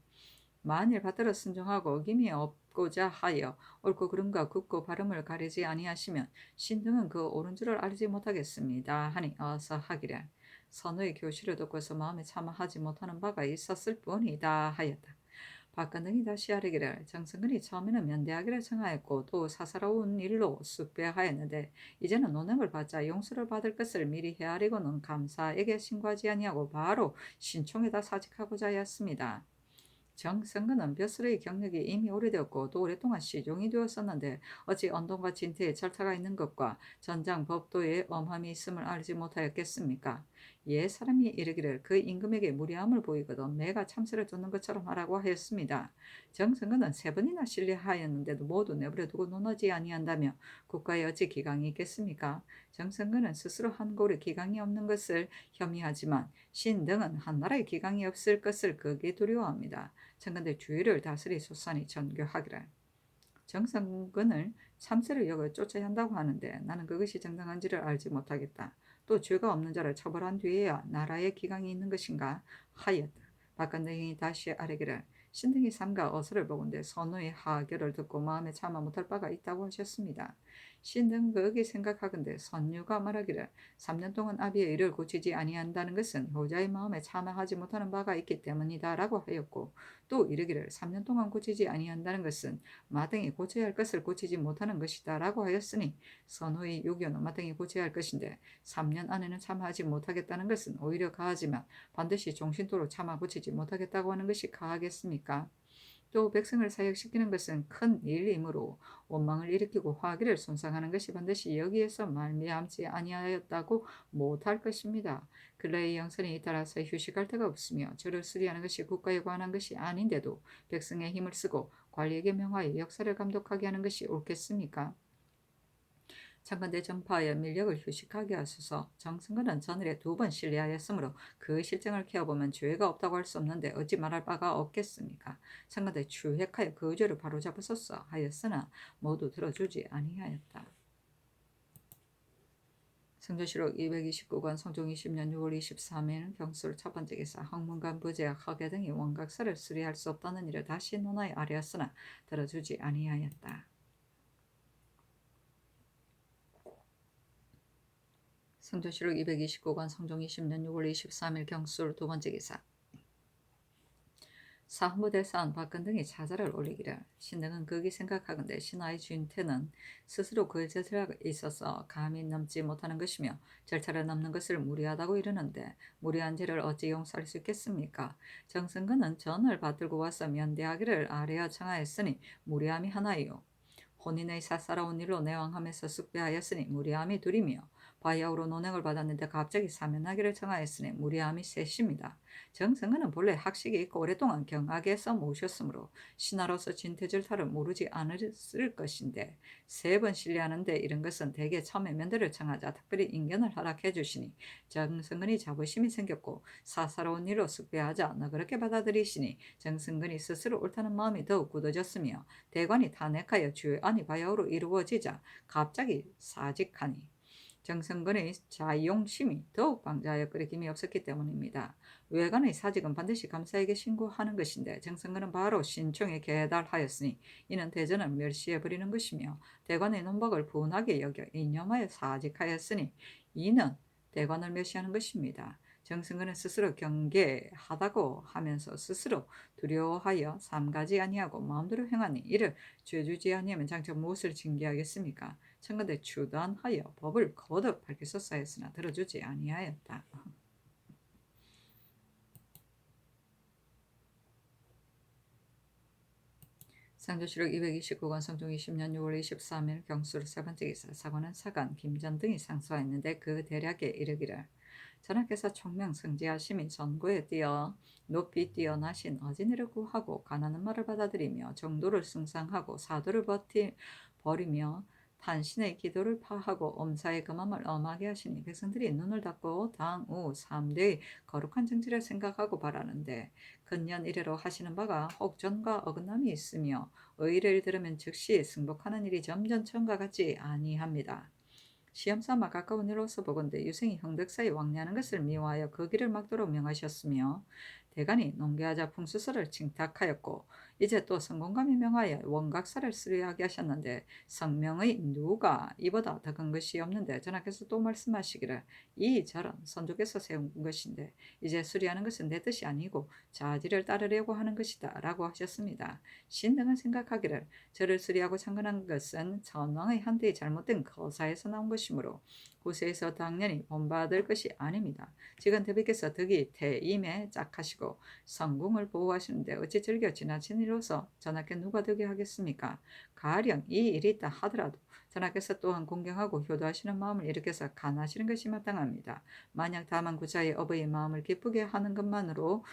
만일 받들어 순종하고 어김이 없고자 하여 옳고 그름과 굽고 발음을 가리지 아니하시면 신등은 그 옳은 줄을 알지 못하겠습니다. 하니 어서 하기를 선의 교실을 듣고서 마음에 참아하지 못하는 바가 있었을 뿐이다 하였다. 박건등이 다시 아뢰기를 정승근이 처음에는 면대하기를 청하였고 또 사사로운 일로 쑥배하였는데 이제는 논행을 받자 용서를 받을 것을 미리 헤아리고는 감사에게 신고하지 아니하고 바로 신총에다 사직하고자 하였습니다. 정성근은 벼슬의 경력이 이미 오래되었고 또 오랫동안 시종이 되었었는데 어찌 언동과 진태에 절차가 있는 것과 전장 법도에 엄함이 있음을 알지 못하였겠습니까? 사람이 이르기를 그 임금에게 무례함을 보이거든 내가 참새를 쫓는 것처럼 하라고 하였습니다. 정성근은 세 번이나 신뢰하였는데도 모두 내버려 두고 논하지 아니한다며 국가에 어찌 기강이 있겠습니까? 정성근은 스스로 한 고리 기강이 없는 것을 혐의하지만 신등은 한나라에 기강이 없을 것을 극이 두려워합니다. 청건대 주의를 다스리 소산이 전교하기를 정성근을 참새를 여겨 쫓아야 한다고 하는데 나는 그것이 정당한지를 알지 못하겠다. 또 죄가 없는 자를 처벌한 뒤에야 나라의 기강이 있는 것인가 하였다. 박건등이 다시 아뢰기를 신등이 삼가 어서를 보건대 선우의 하결을 듣고 마음에 참아 못할 바가 있다고 하셨습니다. 신등은 그에게 생각하건대 선유가 말하기를 3년 동안 아비의 일을 고치지 아니한다는 것은 효자의 마음에 참아하지 못하는 바가 있기 때문이다 라고 하였고 또 이르기를 3년 동안 고치지 아니한다는 것은 마땅히 고쳐야 할 것을 고치지 못하는 것이다 라고 하였으니 선후의 요견은 마땅히 고쳐야 할 것인데 3년 안에는 참아하지 못하겠다는 것은 오히려 가하지만 반드시 종신토로 참아 고치지 못하겠다고 하는 것이 가하겠습니까? 또 백성을 사역시키는 것은 큰 일이므로 원망을 일으키고 화기를 손상하는 것이 반드시 여기에서 말미암지 아니하였다고 못할 것입니다. 근래의 영선이 따라서 휴식할 데가 없으며 저를 수리하는 것이 국가에 관한 것이 아닌데도 백성의 힘을 쓰고 관리에게 명하여 역사를 감독하게 하는 것이 옳겠습니까? 창건대 전파하여 밀력을 휴식하게 하소서. 정승근은 전일에 2번 신뢰하였으므로 그 실정을 캐어보면 죄가 없다고 할 수 없는데 어찌 말할 바가 없겠습니까? 창건대 추획하여 그 죄를 바로잡으소서 하였으나 모두 들어주지 아니하였다. 성조실록 229권 성종 20년 6월 23일 경술 첫 번째 기사 학문관 부제학 학예 등이 원각설을 수리할 수 없다는 일을 다시 논하여 아뢰었으나 들어주지 아니하였다. 성조실록 229권 성종 20년 6월 23일 경술 두 번째 기사 사헌부 대사원 박건등이 자자를 올리기를 신등은 극이 생각하건대 신하의 준태는 스스로 그 절차에 있어서 감히 넘지 못하는 것이며 절차를 넘는 것을 무리하다고 이르는데 무리한 죄를 어찌 용서할 수 있겠습니까? 정승근은 전을 받들고 와서 면대하기를 아뢰어 청하였으니 무리함이 하나이요 혼인의 사사로운 일로 내왕함에서 쑥배하였으니 무리함이 둘이며 바야흐로 논행을 받았는데 갑자기 사면하기를 청하였으니 무리함이 셋입니다. 정승은은 본래 학식이 있고 오랫동안 경악에서 모셨으므로 신하로서 진퇴절타를 모르지 않았을 것인데 3번 신뢰하는데 이런 것은 대개 처음에 면대를 청하자 특별히 인견을 허락해 주시니 정승은이 자부심이 생겼고 사사로운 일로 쑥배하자 너그럽게 받아들이시니 정승근이 스스로 옳다는 마음이 더욱 굳어졌으며 대관이 탄핵하여 주안이 바야흐로 이루어지자 갑자기 사직하니 정성근의 자용심이 더욱 방자하여 끓일 힘이 없었기 때문입니다. 외관의 사직은 반드시 감사에게 신고하는 것인데 정성근은 바로 신총에 계달하였으니 이는 대전을 멸시해버리는 것이며 대관의 논박을 분하게 여겨 이념하여 사직하였으니 이는 대관을 멸시하는 것입니다. 정승근은 스스로 경계하다고 하면서 스스로 두려워하여 삼가지 아니하고 마음대로 행하니 이를 죄주지 아니하면 장차 무엇을 징계하겠습니까? 청근대 추단하여 법을 거듭 밝혀서 하였으나 들어주지 아니하였다. 상조실록 229권 성종 20년 6월 23일 경수로 세 번째 기사 사관은 사관 김전 등이 상소하였는데 그 대략에 이르기를 전하께서 총명성지하심이 전고에 뛰어 높이 뛰어나신 어진이를 구하고 가난한 말을 받아들이며 정도를 숭상하고 사도를 버리며 탄신의 기도를 파하고 엄사의 금함을 엄하게 하시니 백성들이 눈을 닫고 당우 3대의 거룩한 정치를 생각하고 바라는데 근년 이래로 하시는 바가 혹전과 어긋남이 있으며 의의를 들으면 즉시 승복하는 일이 점점 처음과 같지 아니합니다. 시험삼아 가까운 일로서 보건대 유생이 형덕사에 왕래하는 것을 미워하여 그 길을 막도록 명하셨으며 대간이 농계하자 풍수설을 칭탁하였고 이제 또 성공감이 명하여 원각사를 수리하게 하셨는데 성명의 누가 이보다 더 큰 것이 없는데 전하께서 또 말씀하시기를 이 절은 선조께서 세운 것인데 이제 수리하는 것은 내 뜻이 아니고 자지를 따르려고 하는 것이다 라고 하셨습니다. 신등은 생각하기를 절을 수리하고 창건한 것은 전왕의 한때의 잘못된 거사에서 나온 것이므로 후세에서 당연히 본받을 것이 아닙니다. 지금 대비께서 덕이 대임에 짝하시고 성궁을 보호하시는데 어찌 즐겨 지나친 일로서 전하께 누가 덕이 하겠습니까? 가령 이 일이 있다 하더라도 전하께서 또한 공경하고 효도하시는 마음을 일으켜서 간하시는 것이 마땅합니다. 만약 다만 구자의 어버이의 마음을 기쁘게 하는 것만으로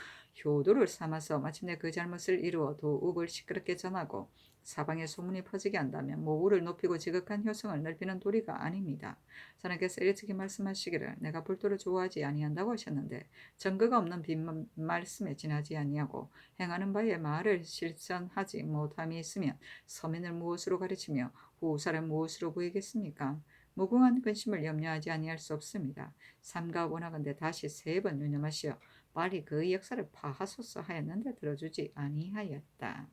효도를 삼아서 마침내 그 잘못을 이루어 도읍을 시끄럽게 전하고 사방에 소문이 퍼지게 한다면 모우를 높이고 지극한 효성을 넓히는 도리가 아닙니다. 전하께서 일찍이 말씀하시기를 내가 불도를 좋아하지 아니한다고 하셨는데 증거가 없는 빈 말씀에 지나지 아니하고 행하는 바에 말을 실천하지 못함이 있으면 서민을 무엇으로 가르치며 후사를 무엇으로 보이겠습니까? 무궁한 근심을 염려하지 아니할 수 없습니다. 삼가 원하건대 다시 3번 유념하시어 빨리 그 역사를 파하소서 하였는데 들어주지 아니하였다.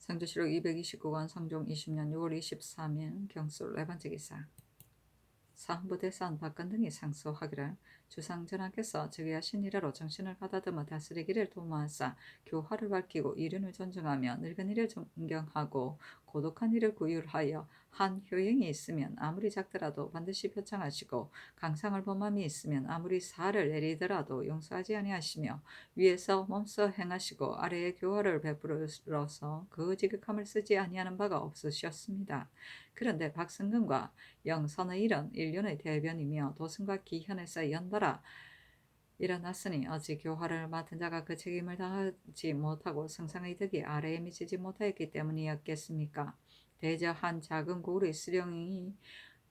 상조실록 229권 성종 20년 6월 23일 경술 4번째 기사 사헌부 대사원 박근 등이 상소하기를 주상전하께서 즉위하신 이래로 정신을 가다듬어 다스리기를 도모하사 교화를 밝히고 이륜을 존중하며 늙은 이를 존경하고 고독한 이를 구휼하여 한 효행이 있으면 아무리 작더라도 반드시 표창하시고 강상을 범함이 있으면 아무리 사를 내리더라도 용서하지 아니하시며 위에서 몸서 행하시고 아래에 교화를 베풀어서 그 지극함을 쓰지 아니하는 바가 없으셨습니다. 그런데 박승근과 영선의 일은 인륜의 대변이며 도승과 기현에서 연달아 일어났으니 어찌 교화를 맡은 자가 그 책임을 다하지 못하고 성상의 덕이 아래에 미치지 못하였기 때문이었겠습니까? 대저 한 작은 고을의 수령이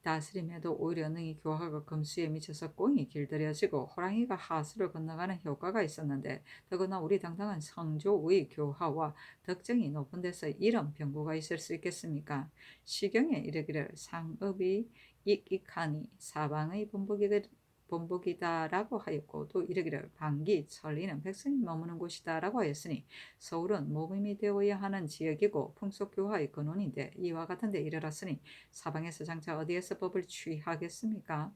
다스림에도 오히려 능히 교화가 금수에 미쳐서 꽁이 길들여지고 호랑이가 하수를 건너가는 효과가 있었는데 더구나 우리 당당한 성조의 교화와 덕정이 높은 데서 이런 병고가 있을 수 있겠습니까? 시경에 이르기를 상업이 익익하니 사방의 본복이다라고 하였고 또 이르기를 방기 천리는 백성이 머무는 곳이다라고 하였으니 서울은 모범이 되어야 하는 지역이고 풍속교화의 근원인데 이와 같은 데 이르렀으니 사방에서 장차 어디에서 법을 취하겠습니까?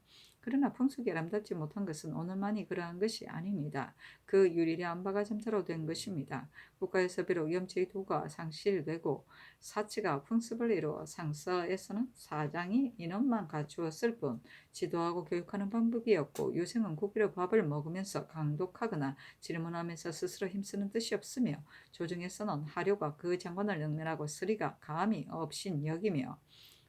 그러나 풍속이 아름답지 못한 것은 오늘만이 그러한 것이 아닙니다. 그 유리한 바가 점차로 된 것입니다. 국가에서 비록 염치의 도가 상실되고 사치가 풍습을 이루어 상서에서는 사장이 인원만 갖추었을 뿐 지도하고 교육하는 방법이었고 유생은 국비로 밥을 먹으면서 강독하거나 질문하면서 스스로 힘쓰는 뜻이 없으며 조정에서는 하료가 그 장관을 능멸하고 스리가 감히 없인 여기며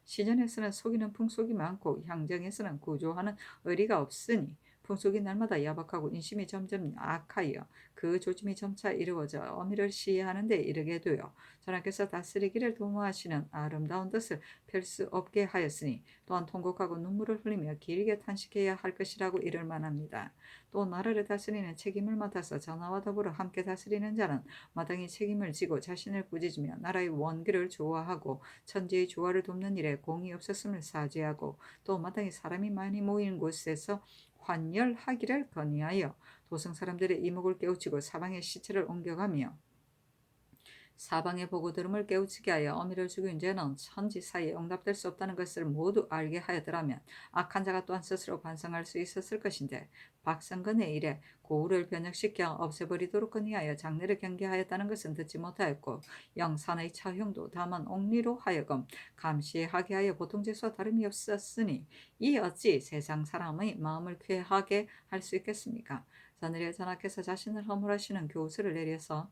시전에서는 속이는 풍속이 많고 향정에서는 구조하는 의리가 없으니 풍속이 날마다 야박하고 인심이 점점 악하여 그 조짐이 점차 이루어져 어미를 시해하는 데 이르게 되어 전하께서 다스리기를 도모하시는 아름다운 뜻을 펼 수 없게 하였으니 또한 통곡하고 눈물을 흘리며 길게 탄식해야 할 것이라고 이를 만합니다. 또 나라를 다스리는 책임을 맡아서 전하와 더불어 함께 다스리는 자는 마땅히 책임을 지고 자신을 꾸짖으며 나라의 원기를 조화하고 천지의 조화를 돕는 일에 공이 없었음을 사죄하고 또 마땅히 사람이 많이 모이는 곳에서 환열하기를 건의하여 도성 사람들의 이목을 깨우치고 사방의 시체를 옮겨가며 사방의 보고들음을 깨우치게 하여 어미를 죽인 죄는 천지 사이에 용납될 수 없다는 것을 모두 알게 하였더라면 악한 자가 또한 스스로 반성할 수 있었을 것인데 박성근의 일에 고우를 변혁시켜 없애버리도록 건의하여 장례를 경계하였다는 것은 듣지 못하였고 영산의 차흉도 다만 옥리로 하여금 감시하게 하여 보통죄수와 다름이 없었으니 이 어찌 세상 사람의 마음을 쾌하게 할 수 있겠습니까? 전일에 전하께서 자신을 허물하시는 교수를 내려서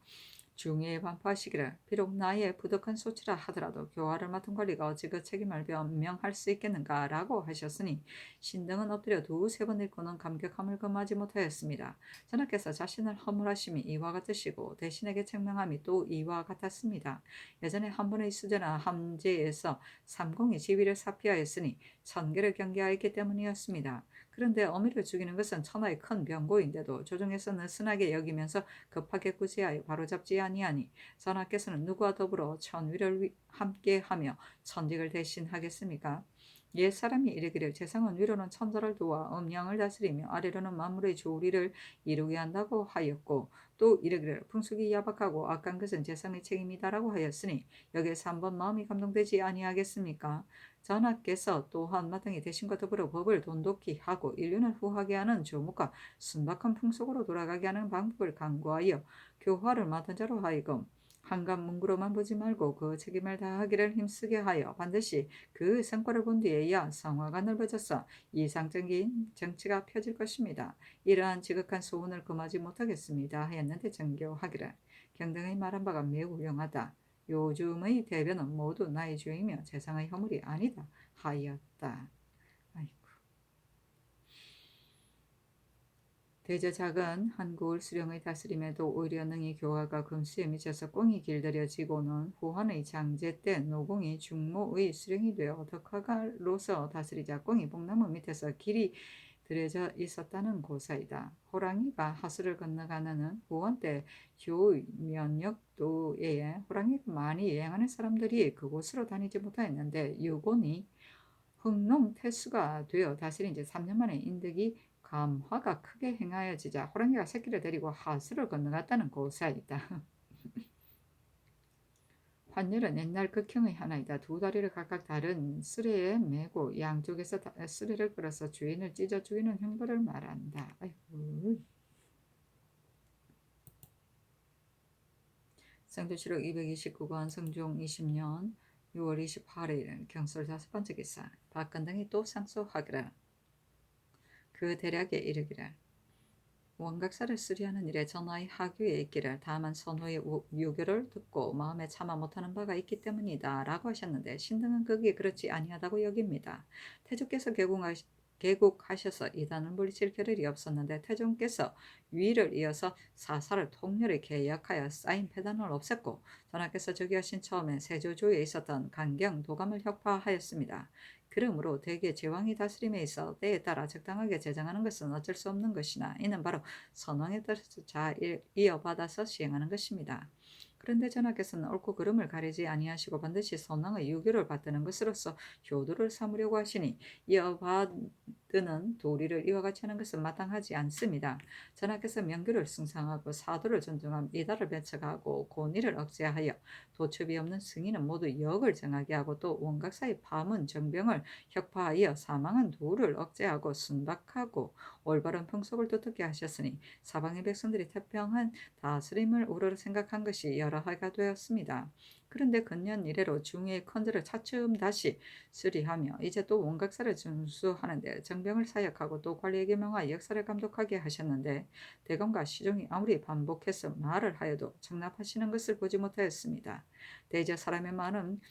중의에 반포하시기를 비록 나의 부득한 소치라 하더라도 교화를 맡은 관리가 어찌 그 책임을 변명할 수 있겠는가 라고 하셨으니 신등은 엎드려 두세 번 읽고는 감격함을 금하지 못하였습니다. 전하께서 자신을 허물하심이 이와 같으시고 대신에게 책명함이 또 이와 같았습니다. 예전에 한 번의 수제나 함제에서 삼공이 지위를 사피하였으니 천계를 경계하였기 때문이었습니다. 그런데 어미를 죽이는 것은 천하의 큰 병고인데도 조정에서 느슨하게 여기면서 급하게 구제하여 바로잡지 아니하니 전하께서는 누구와 더불어 천위를 함께하며 천직을 대신하겠습니까? 옛 사람이 이르기를 재상은 위로는 천자를 도와 음양을 다스리며 아래로는 만물의 조리를 이루게 한다고 하였고 또 이르기를 풍속이 야박하고 악한 것은 재상의 책임이다라고 하였으니 여기에서 한번 마음이 감동되지 아니하겠습니까? 전하께서 또한 마땅히 대신과 더불어 법을 돈독히 하고 인륜을 후하게 하는 조목과 순박한 풍속으로 돌아가게 하는 방법을 강구하여 교화를 맡은 자로 하여금 한감 문구로만 보지 말고 그 책임을 다하기를 힘쓰게 하여 반드시 그 성과를 본 뒤에야 성화가 넓어져서 이상적인 정치가 펴질 것입니다. 이러한 지극한 소원을 금하지 못하겠습니다 하였는데 정교하기를 경등의 말한 바가 매우 훌륭하다. 요즘의 대변은 모두 나의 죄이며 세상의 허물이 아니다 하였다. 아이고. 대저 작은 한국을 수령의 다스림에도 오히려 능히 교화가 금수에 미쳐서 꽁이 길들여지고는 후한의 장제 때 노공이 중모의 수령이 되어 덕화가로서 다스리자 꽁이 복나무 밑에서 길이 들여져 있었다는 고사이다. 호랑이가 하수를 건너가는 후한 때 교면역도에 호랑이가 많이 여행하는 사람들이 그곳으로 다니지 못하였는데 유곤이 흑농 태수가 되어 다스린 지 3년 만에 인덕이 감화가 크게 행하여지자 호랑이가 새끼를 데리고 하수를 건너갔다는 고사이다. 환율은 옛날 극형의 하나이다. 두 다리를 각각 다른 쓰레에 메고 양쪽에서 쓰레를 끌어서 주인을 찢어 죽이는 형벌을 말한다. 아이고. 성도시록 229권 성종 20년 6월 28일 경솔 5번째 기사 박건등이 또 상소하기를 그 대략에 이르기를 원각사를 수리하는 일에 전하의 하교에 있기를 다만 선호의 유교를 듣고 마음에 참아 못하는 바가 있기 때문이다 라고 하셨는데 신등은 그게 그렇지 아니하다고 여깁니다. 태조께서 개국하셔서 이단을 물리칠 겨를이 없었는데 태종께서 위를 이어서 사사를 통렬히 개혁하여 쌓인 폐단을 없앴고 전하께서 즉위하신 처음에 세조조에 있었던 강경 도감을 혁파하였습니다. 그러므로 대개 제왕이 다스림에 있어 때에 따라 적당하게 제정하는 것은 어쩔 수 없는 것이나 이는 바로 선왕에 따라서 잘 이어받아서 시행하는 것입니다. 그런데 전하께서는 옳고 그름을 가리지 아니하시고 반드시 선왕의 유교를 받드는 것으로서 효도를 삼으려고 하시니 이어받드는 도리를 이와 같이 하는 것은 마땅하지 않습니다. 전하께서 명규를 승상하고 사도를 존중하며 이달을 배척하고 고니를 억제하여 도첩이 없는 승인은 모두 역을 정하게 하고 또 원각사의 파문 정병을 혁파하여 사망한 도를 억제하고 순박하고 올바른 풍속을 두텁게 하셨으니 사방의 백성들이 태평한 다스림을 우러러 생각한 것이 여러 해가 되었습니다. 그런데 근년 이래로 중의의 컨들을 차츰 다시 수리하며 이제 또 원각사를 준수하는데 정병을 사역하고 또 관리에게 명하여 역사를 감독하게 하셨는데 대검과 시종이 아무리 반복해서 말을 하여도 청납하시는 것을 보지 못하였습니다. 대저 사람의 마음은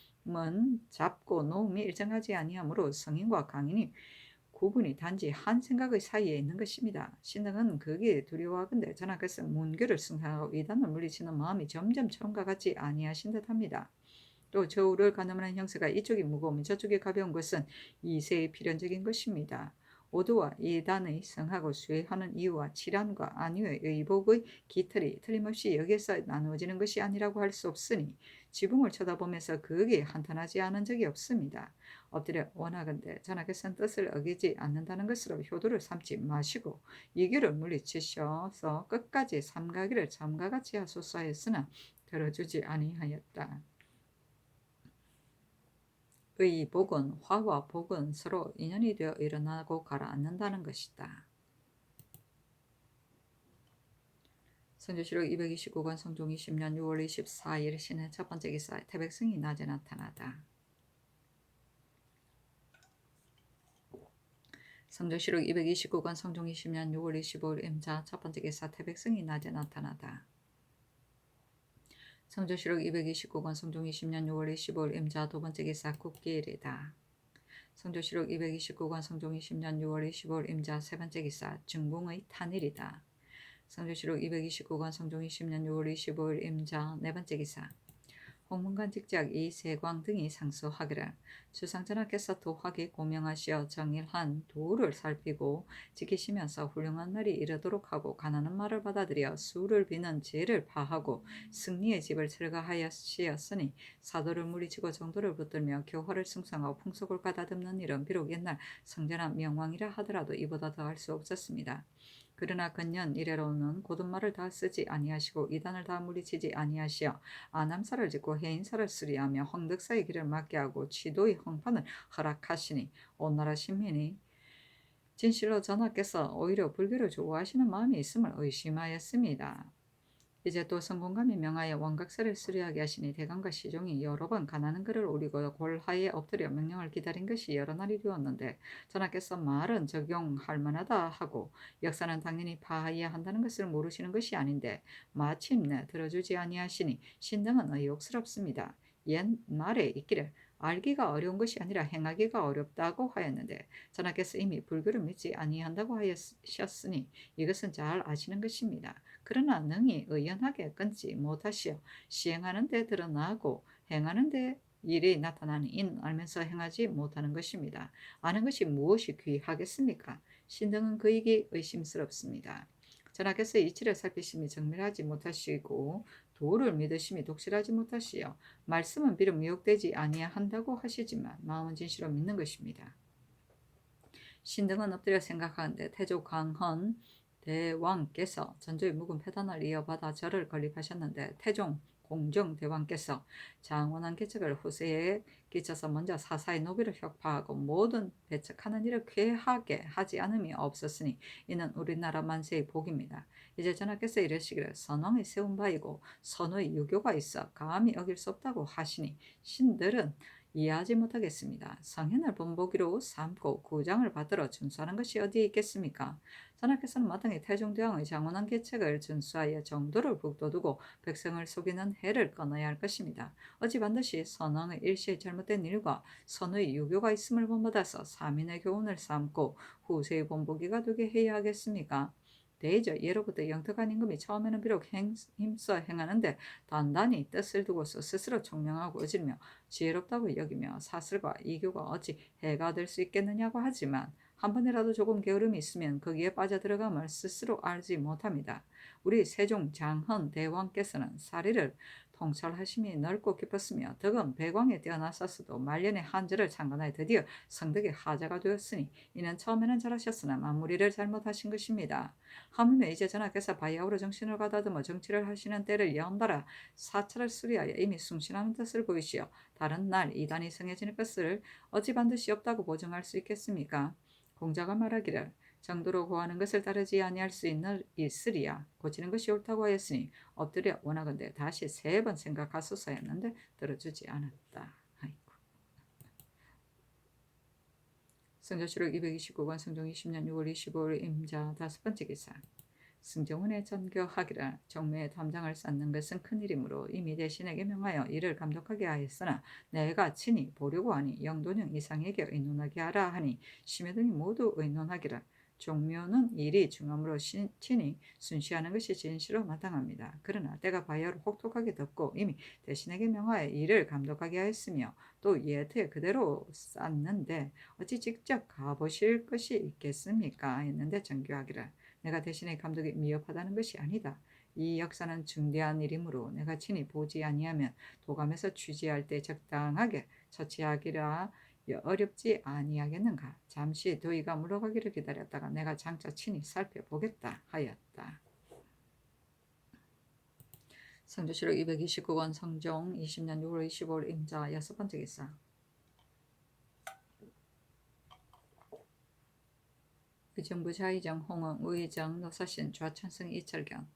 잡고 놓음이 일정하지 아니하므로 성인과 강인이 구분이 단지 한 생각의 사이에 있는 것입니다. 신등은 거기에 두려워하건대 전하께서 문교를 승상하고 이단을 물리치는 마음이 점점 처음과 같지 아니하신 듯합니다. 또 저울을 가늠하는 형세가 이쪽이 무거우면 저쪽이 가벼운 것은 이세의 필연적인 것입니다. 오도와 이단의 성하고 수행하는 이유와 칠안과 안유의 의복의 깃털이 틀림없이 여기에서 나누어지는 것이 아니라고 할 수 없으니 지붕을 쳐다보면서 거기에 한탄하지 않은 적이 없습니다. 엎드려 원하건대 전하께서는 뜻을 어기지 않는다는 것으로 효도를 삼지 마시고 이교를 물리치셔서 끝까지 삼가기를 잠가같이 하소서 했으나 들어주지 아니하였다. 의복은 화와 복은 서로 인연이 되어 일어나고 가라앉는다는 것이다. 선조실록 229권 성종 20년 6월 24일 신의 첫 번째 기사 태백성이 낮에 나타나다. 성조실록 229권 성종 20년 6월 25일 임자 첫 번째 기사 태백성이 낮에 나타나다. 성조실록 229권 성종 20년 6월 25일 임자 두 번째 기사 국기일이다. 성조실록 229권 성종 20년 6월 25일 임자 세 번째 기사 중궁의 탄일이다. 성조실록 229권 성종 20년 6월 25일 임자 네 번째 기사 홍문관 직작 이세광 등이 상소하기를 주상전하께서 도하게 고명하시어 정일한 도를 살피고 지키시면서 훌륭한 날이 이르도록 하고 가난한 말을 받아들여 수를 비는 죄를 파하고 승리의 집을 철거하였으니 사도를 물리치고 정도를 붙들며 교화를 승성하고 풍속을 가다듬는 일은 비록 옛날 성전한 명왕이라 하더라도 이보다 더할 수 없었습니다. 그러나 근년 이래로는 고든 말을 다 쓰지 아니하시고 이단을 다 물리치지 아니하시어 아남사를 짓고 해인사를 수리하며 황덕사의 길을 막게 하고 취도의 형판을 허락하시니 온 나라 신민이 진실로 전하께서 오히려 불교를 좋아하시는 마음이 있음을 의심하였습니다. 이제 또 성공감이 명하여 원각사를 수리하게 하시니 대감과 시종이 여러 번 가난한 그를 오리고 골하에 엎드려 명령을 기다린 것이 여러 날이 되었는데 전하께서 말은 적용할 만하다 하고 역사는 당연히 파하여야 한다는 것을 모르시는 것이 아닌데 마침내 들어주지 아니하시니 신등은 의욕스럽습니다. 옛말에 있기를 알기가 어려운 것이 아니라 행하기가 어렵다고 하였는데 전하께서 이미 불교를 믿지 아니한다고 하셨으니 이것은 잘 아시는 것입니다. 그러나 능히 의연하게 끊지 못하시어 시행하는 데 드러나고 행하는 데 일이 나타나는 인 알면서 행하지 못하는 것입니다. 아는 것이 무엇이 귀하겠습니까? 신등은 그에게 의심스럽습니다. 전하께서 이치를 살피심이 정밀하지 못하시고 도를 믿으심이 독실하지 못하시어 말씀은 비록 미혹되지 아니한다고 하시지만 마음은 진실로 믿는 것입니다. 신등은 엎드려 생각하는데 태조 강헌 대왕께서 전조의 묵은 패단을 이어받아 절을 건립하셨는데 태종 공정 대왕께서 장원한 계책을 후세에 끼쳐서 먼저 사사의 노비를 혁파하고 모든 배척하는 일을 쾌하게 하지 않음이 없었으니 이는 우리나라 만세의 복입니다. 이제 전하께서 이르시기를 선왕이 세운 바이고 선의 유교가 있어 감히 어길 수 없다고 하시니 신들은 이해하지 못하겠습니다. 성현을 본보기로 삼고 구장을 받들어 준수하는 것이 어디에 있겠습니까? 전하께서는 마땅히 태종대왕의 장원한 계책을 준수하여 정도를 북돋우고 백성을 속이는 해를 끊어야 할 것입니다. 어찌 반드시 선왕의 일시에 잘못된 일과 선의 유교가 있음을 본받아서 사민의 교훈을 삼고 후세의 본보기가 되게 해야 하겠습니까? 대저 예로부터 영특한 임금이 처음에는 비록 힘써 행하는데 단단히 뜻을 두고서 스스로 총명하고 어지르며 지혜롭다고 여기며 사슬과 이교가 어찌 해가 될 수 있겠느냐고 하지만 한 번이라도 조금 게으름이 있으면 거기에 빠져들어감을 스스로 알지 못합니다. 우리 세종 장헌 대왕께서는 사리를 통찰하심이 넓고 깊었으며 덕은 배광에 뛰어나셨어도 말년의 한절을 창건하여 드디어 성덕의 하자가 되었으니 이는 처음에는 잘하셨으나 마무리를 잘못하신 것입니다. 하물며 이제 전하께서 바야흐로 정신을 가다듬어 정치를 하시는 때를 연달아 사찰을 수리하여 이미 숭신하는 뜻을 보이시어 다른 날 이단이 성해지는 것을 어찌 반드시 없다고 보증할 수 있겠습니까? 공자가 말하기를 정도로 고하는 것을 따르지 아니할 수 있으리야 고치는 것이 옳다고 하였으니 엎드려 원하건대 다시 3번 생각하소서 했는데 들어주지 않았다. 아이고. 성조실록 229권 성종 20년 6월 25일 임자 5번째 기사 승정원에 전교하기를 종묘에 담장을 쌓는 것은 큰일이므로 이미 대신에게 명하여 이를 감독하게 하였으나 내가 친히 보려고 하니 영돈형 이상에게 의논하게 하라 하니 심야 등이 모두 의논하기를 종묘는 일이 중함으로 친히 순시하는 것이 진시로 마땅합니다. 그러나 때가 바야로 혹독하게 덥고 이미 대신에게 명하여 이를 감독하게 하였으며 또 예트에 그대로 쌓는데 어찌 직접 가보실 것이 있겠습니까? 했는데 전교하기를 내가 대신에 감독이 미흡하다는 것이 아니다. 이 역사는 중대한 일이므로 내가 친히 보지 아니하면 도감에서 취재할 때 적당하게 처치하기라 어렵지 아니하겠는가. 잠시 도희가 물러가기를 기다렸다가 내가 장차 친히 살펴보겠다 하였다. 성조실록 229권 성종 20년 6월 25일 임자 6번째 기사. 의정부자 이정 홍은 우의정 노사신 좌찬성 이철경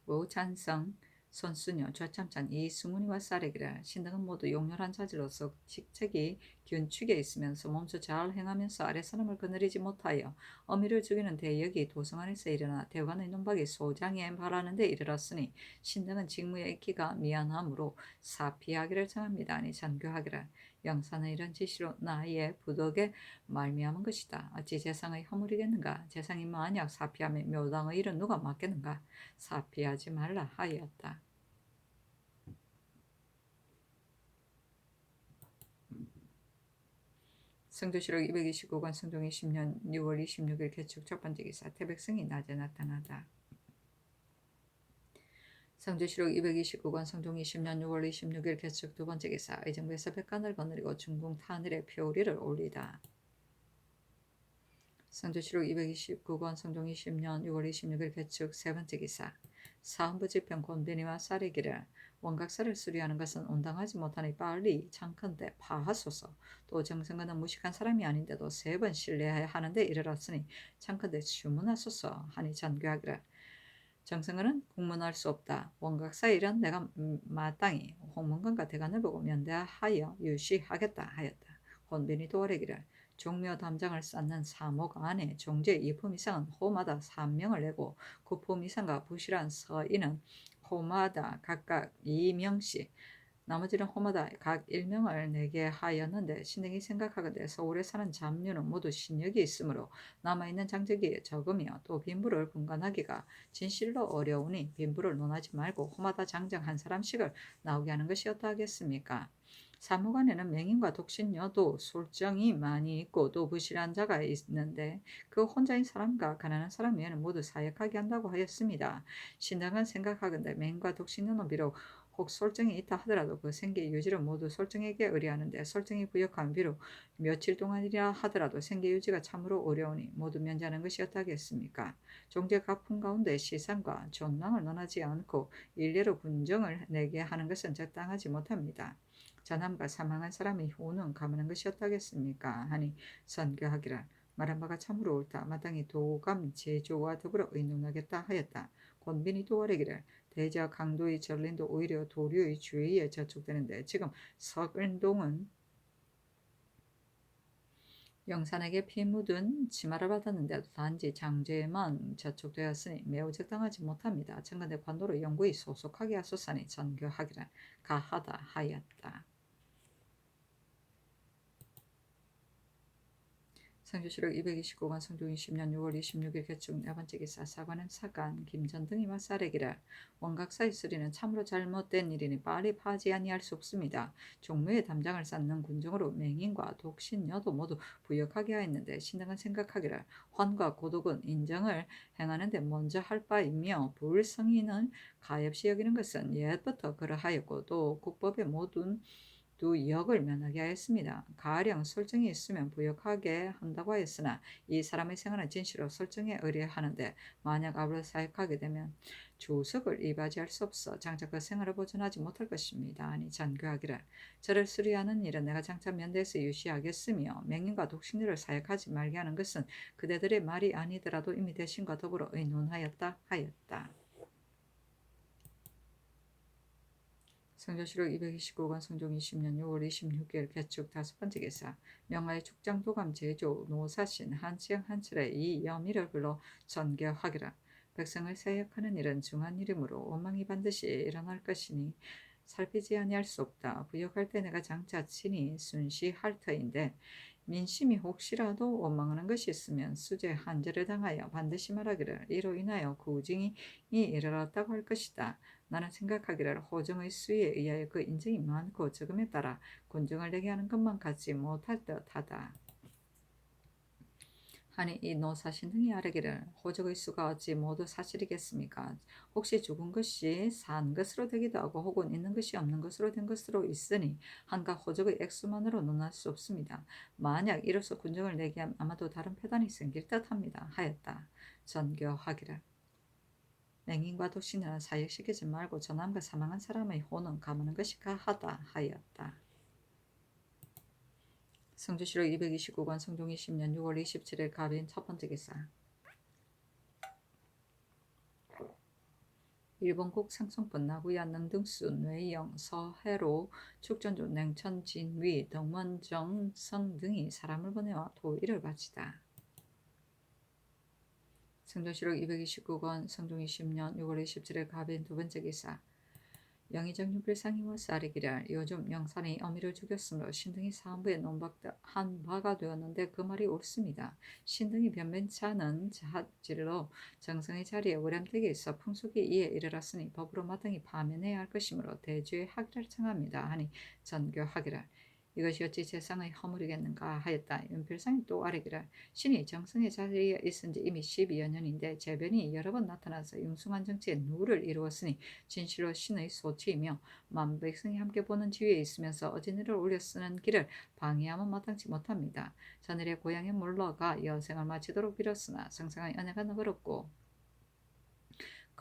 우찬성 손수녀 좌참찬 이승훈이와 쌀에기를 신등은 모두 용렬한 자질로서 직책이 균축에 있으면서 몸소 잘 행하면서 아랫사람을 거느리지 못하여 어미를 죽이는 대역이 도성 안에서 일어나 대관의 논박이 소장에 말하는 데 이르렀으니 신등은 직무에 있기가 미안하므로 사피하기를 청합니다. 아니 전교하기를 영사는 이런 지시로 나의 부덕에 말미암은 것이다. 어찌 재상의 허물이겠는가. 재상이 만약 사피하면 묘당의 일은 누가 맡겠는가. 사피하지 말라 하였다. 성조실록 229권 성종 20년 6월 26일 개축 첫번째 기사. 태백성이 낮에 나타나다. 성조실록 229권 성종 20년 6월 26일 개축 두번째 기사. 의정부에서 백간을 거느리고 중궁 타늘에 표리를 올리다. 성조실록 229권 성종 20년 6월 26일 개축 세번째 기사. 사헌부 지평 곤빈이와 쌀이기를 원각사를 수리하는 것은 온당하지 못하니 빨리 창컨대 파하소서. 또 정성근은 무식한 사람이 아닌데도 3번 신뢰해야 하는데 이르렀으니 창컨대 주문하소서 하니 전교하기를 정성근은 국문할 수 없다. 원각사 일은 내가 마땅히 홍문관과 대관을 보고 면대하여 유시하겠다 하였다. 곤빈이 도하래기를 종묘 담장을 쌓는 사목 안에 종제 2품 이상은 호마다 3명을 내고 9품 이상과 부실한 서인은 호마다 각각 2명씩 나머지는 호마다 각 1명을 내게 하였는데 신등이 생각하건대 서울에 사는 잡류는 모두 신역이 있으므로 남아있는 장적이 적으며 또 빈부를 분간하기가 진실로 어려우니 빈부를 논하지 말고 호마다 장정 한 사람씩을 나오게 하는 것이 어떠하겠습니까? 사무관에는 맹인과 독신녀도 솔정이 많이 있고 또 부실한 자가 있는데 그 혼자인 사람과 가난한 사람 외에는 모두 사역하게 한다고 하였습니다. 신당은 생각하건대 맹인과 독신녀는 비록 혹 솔정이 있다 하더라도 그 생계 유지를 모두 솔정에게 의뢰하는데 솔정이 부역한 비록 며칠 동안이라 하더라도 생계 유지가 참으로 어려우니 모두 면제하는 것이 어떠하겠습니까? 종제 가품 가운데 시상과 존랑을 논하지 않고 일례로 군정을 내게 하는 것은 적당하지 못합니다. 자남과 사망한 사람의 후는 가무는 것이 어떠하겠습니까? 하니 선교하기를 말한 바가 참으로 옳다. 마땅히 도감 제조와 더불어 의논하겠다 하였다. 곤빈이 도하래기를 대저 강도의 전린도 오히려 도류의 주위에 저촉되는데 지금 석은동은 영산에게 피 묻은 치마를 받았는데도 단지 장제에만 저촉되었으니 매우 적당하지 못합니다. 청간대 관도로 영구히 소속하게 하소서니 전교하기를 가하다 하였다. 성조실록 229권 성종 20년 6월 26일 개축 네번째 기사. 사관은 사간 김전등이와 쌀에기를 원각사의 수리는 참으로 잘못된 일이니 빨리 파지 아니할 수 없습니다. 종묘에 담장을 쌓는 군중으로 맹인과 독신녀도 모두 부역하게 하였는데 신등은 생각하기를 환과 고독은 인정을 행하는 데 먼저 할 바이며 불성인은 가엾이 여기는 것은 옛부터 그러하였고 또 국법의 모든 두 역을 면하게 하였습니다. 가령 설정이 있으면 부역하게 한다고 하였으나 이 사람의 생활은 진실로 설정에 의뢰하는데 만약 아울러 사역하게 되면 주석을 이바지할 수 없어 장차 그 생활을 보존하지 못할 것입니다. 아니 전교하기를 저를 수리하는 일은 내가 장차 면대에서 유시하겠으며 맹인과 독신들을 사역하지 말게 하는 것은 그대들의 말이 아니더라도 이미 대신과 더불어 의논하였다 하였다. 성조실록 229권 성종 20년 6월 26일 개축 다섯번째 기사. 명하의 축장도감 제조 노사신 한치영 한철의 이 여미를 불러 전개하기라. 백성을 세역하는 일은 중한 일이므로 원망이 반드시 일어날 것이니 살피지 아니할 수 없다. 부역할 때 내가 장차 친히 순시할 터인데 민심이 혹시라도 원망하는 것이 있으면 수재 한제를 당하여 반드시 말하기를 이로 인하여 구징이 일어났다고 할 것이다. 나는 생각하기를 호정의 수에 의하여 그 인정이 많고 적음에 따라 군중을 내게 하는 것만 같지 못할 듯하다. 하니 이 노사신 등이 아뢰기를 호적의 수가 어찌 모두 사실이겠습니까? 혹시 죽은 것이 산 것으로 되기도 하고 혹은 있는 것이 없는 것으로 된 것으로 있으니 한가 호적의 액수만으로 논할 수 없습니다. 만약 이로써 군정을 내게 하면 아마도 다른 패단이 생길 듯합니다. 하였다. 전교하기를 맹인과 독신을 사역시키지 말고 저남과 사망한 사람의 혼은 가무는 것이 가하다 하였다. 성주시록 229권 성종 20년 6월 27일 갑인 첫 번째 기사. 일본국 상송분 나구야 능등수 뇌영 서해로 축전조 냉천 진위 덩원정 성 등이 사람을 보내와 도의를 바치다. 성조시록 229권 성종 20년 6월 27일 갑인 두 번째 기사. 영의정 윤필상이와 쌀이기를 요즘 영산이 어미를 죽였으므로 신등이 사헌부에 논박한 바가 되었는데 그 말이 옳습니다. 신등이 변변치 않은 자질로 정성의 자리에 오렴되게 있어 풍속이 이에 이르렀으니 법으로 마땅히 파면해야 할 것이므로 대주의 하기를 청합니다. 하니 전교하기를 이것이 어찌 세상의 허물이겠는가 하였다. 윤필상이 또 아뢰기를 신이 정성의 자리에 있은 지 이미 12여 년인데 재변이 여러 번 나타나서 융숭한 정치에 누를 이루었으니 진실로 신의 소치이며 만백성이 함께 보는 지위에 있으면서 어진이를 올려 쓰는 길을 방해하면 마땅치 못합니다. 전일의 고향에 물러가 여생을 마치도록 빌었으나 상상의 은혜가 너그럽고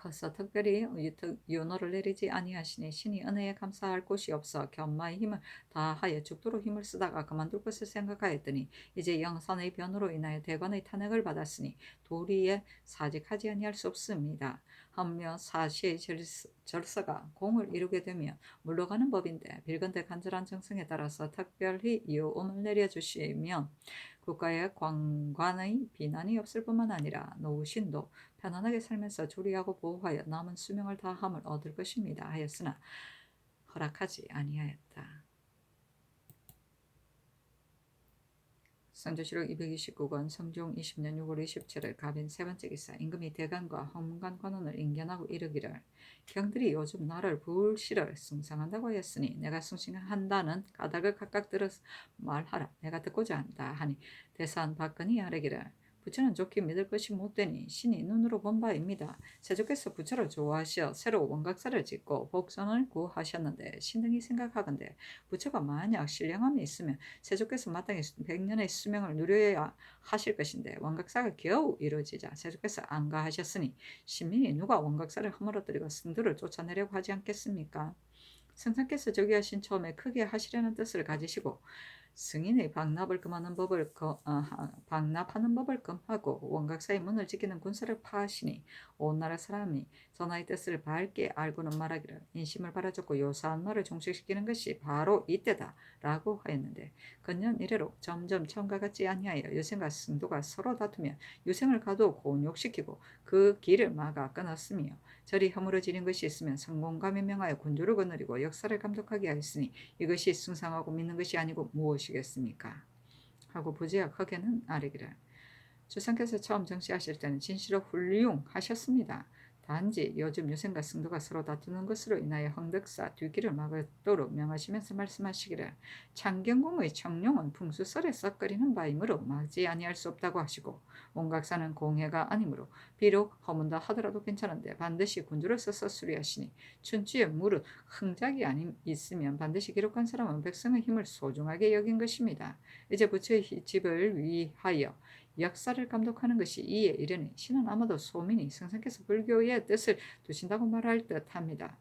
커서 특별히 윤호를 내리지 아니하시니 신이 은혜에 감사할 곳이 없어 견마의 힘을 다하여 죽도록 힘을 쓰다가 그만둘 것을 생각하였더니 이제 영선의 변으로 인하여 대관의 탄핵을 받았으니 도리에 사직하지 아니할 수 없습니다. 하며 사시의 절서가 공을 이루게 되면 물러가는 법인데 빌건대 간절한 정성에 따라서 특별히 요음을 내려주시면 국가의 관관의 비난이 없을 뿐만 아니라 노후신도 편안하게 살면서 조리하고 보호하여 남은 수명을 다함을 얻을 것입니다. 하였으나 허락하지 아니하였다. 성조시록 229권 성종 20년 6월 27일 갑인 세 번째 기사. 임금이 대간과 헌문관 관원을 인견하고 이르기를 경들이 요즘 나를 불시를 숭상한다고 하였으니 내가 숭상한다는 까닭을 각각 들어 말하라. 내가 듣고자 한다 하니 대사한 박근이 아뢰기를 부처는 좋게 믿을 것이 못되니 신이 눈으로 본 바입니다. 세조께서 부처를 좋아하시어 새로 원각사를 짓고 복선을 구하셨는데 신등이 생각하건대 부처가 만약 신령함이 있으면 세조께서 마땅히 100년의 수명을 누려야 하실 것인데 원각사가 겨우 이루어지자 세조께서 안가하셨으니 신민이 누가 원각사를 허물어뜨리고 승들을 쫓아내려고 하지 않겠습니까? 성상께서 저기하신 처음에 크게 하시려는 뜻을 가지시고 승인의 방납을 금하는 법을 방납하는 법을 금하고 원각사의 문을 지키는 군사를 파하시니 온 나라 사람이 전하의 뜻을 밝게 알고는 말하기를 인심을 바라줬고 요사한 말을 종식시키는 것이 바로 이때다 라고 하였는데 근년 이래로 점점 처음과 같지 아니하여 유생과 승도가 서로 다투며 유생을 가도 곤욕시키고 그 길을 막아 끊었으며 저리 허물어지는 것이 있으면 성공감에 명하여 군주를 거느리고 역사를 감독하게 하였으니 이것이 숭상하고 믿는 것이 아니고 무엇이겠습니까? 하고 부제약 허게는 아뢰기를 주상께서 처음 정치하실 때는 진실로 훌륭하셨습니다. 단지 요즘 유생과 승도가 서로 다투는 것으로 인하여 황덕사 뒤길을 막도록 명하시면서 말씀하시기를 창경궁의 청룡은 풍수설에 썩거리는 바이므로 막지 아니할 수 없다고 하시고 원각사는 공해가 아니므로 비록 허문다 하더라도 괜찮은데 반드시 군주를 써서 수리하시니 춘추의 무릇 흥작이 아님 있으면 반드시 기록한 사람은 백성의 힘을 소중하게 여긴 것입니다. 이제 부처의 집을 위하여 역사를 감독하는 것이 이에 이르니 신은 아마도 소민이 성상께서 불교의 뜻을 두신다고 말할 듯합니다.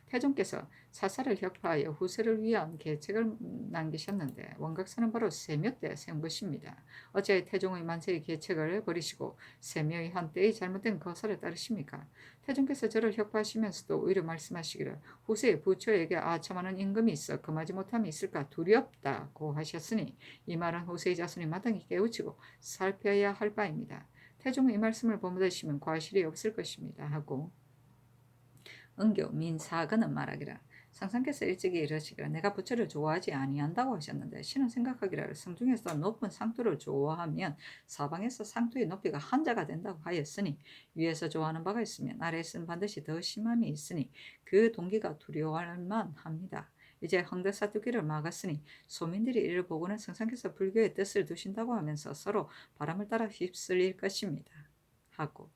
태종께서 사사를 격파하여 후세를 위한 계책을 남기셨는데 원각사는 바로 세묘 때 세운 것입니다. 어찌하여 태종의 만세의 계책을 버리시고 세묘의 한때의 잘못된 거사를 따르십니까? 태종께서 저를 격파하시면서도 오히려 말씀하시기를 후세의 부처에게 아첨하는 임금이 있어 금하지 못함이 있을까 두렵다고 하셨으니 이 말은 후세의 자손이 마땅히 깨우치고 살펴야 할 바입니다. 태종의 이 말씀을 본받으시면 과실이 없을 것입니다. 하고 은교 민사근은 말하기를 상상께서 일찍이 이러시기를 내가 부처를 좋아하지 아니한다고 하셨는데 신은 생각하기를 성중에서 높은 상투를 좋아하면 사방에서 상투의 높이가 한자가 된다고 하였으니 위에서 좋아하는 바가 있으면 아래에서는 반드시 더 심함이 있으니 그 동기가 두려워할 만합니다. 이제 황덕사투기를 막았으니 소민들이 이를 보고는 성상께서 불교의 뜻을 두신다고 하면서 서로 바람을 따라 휩쓸릴 것입니다. 하고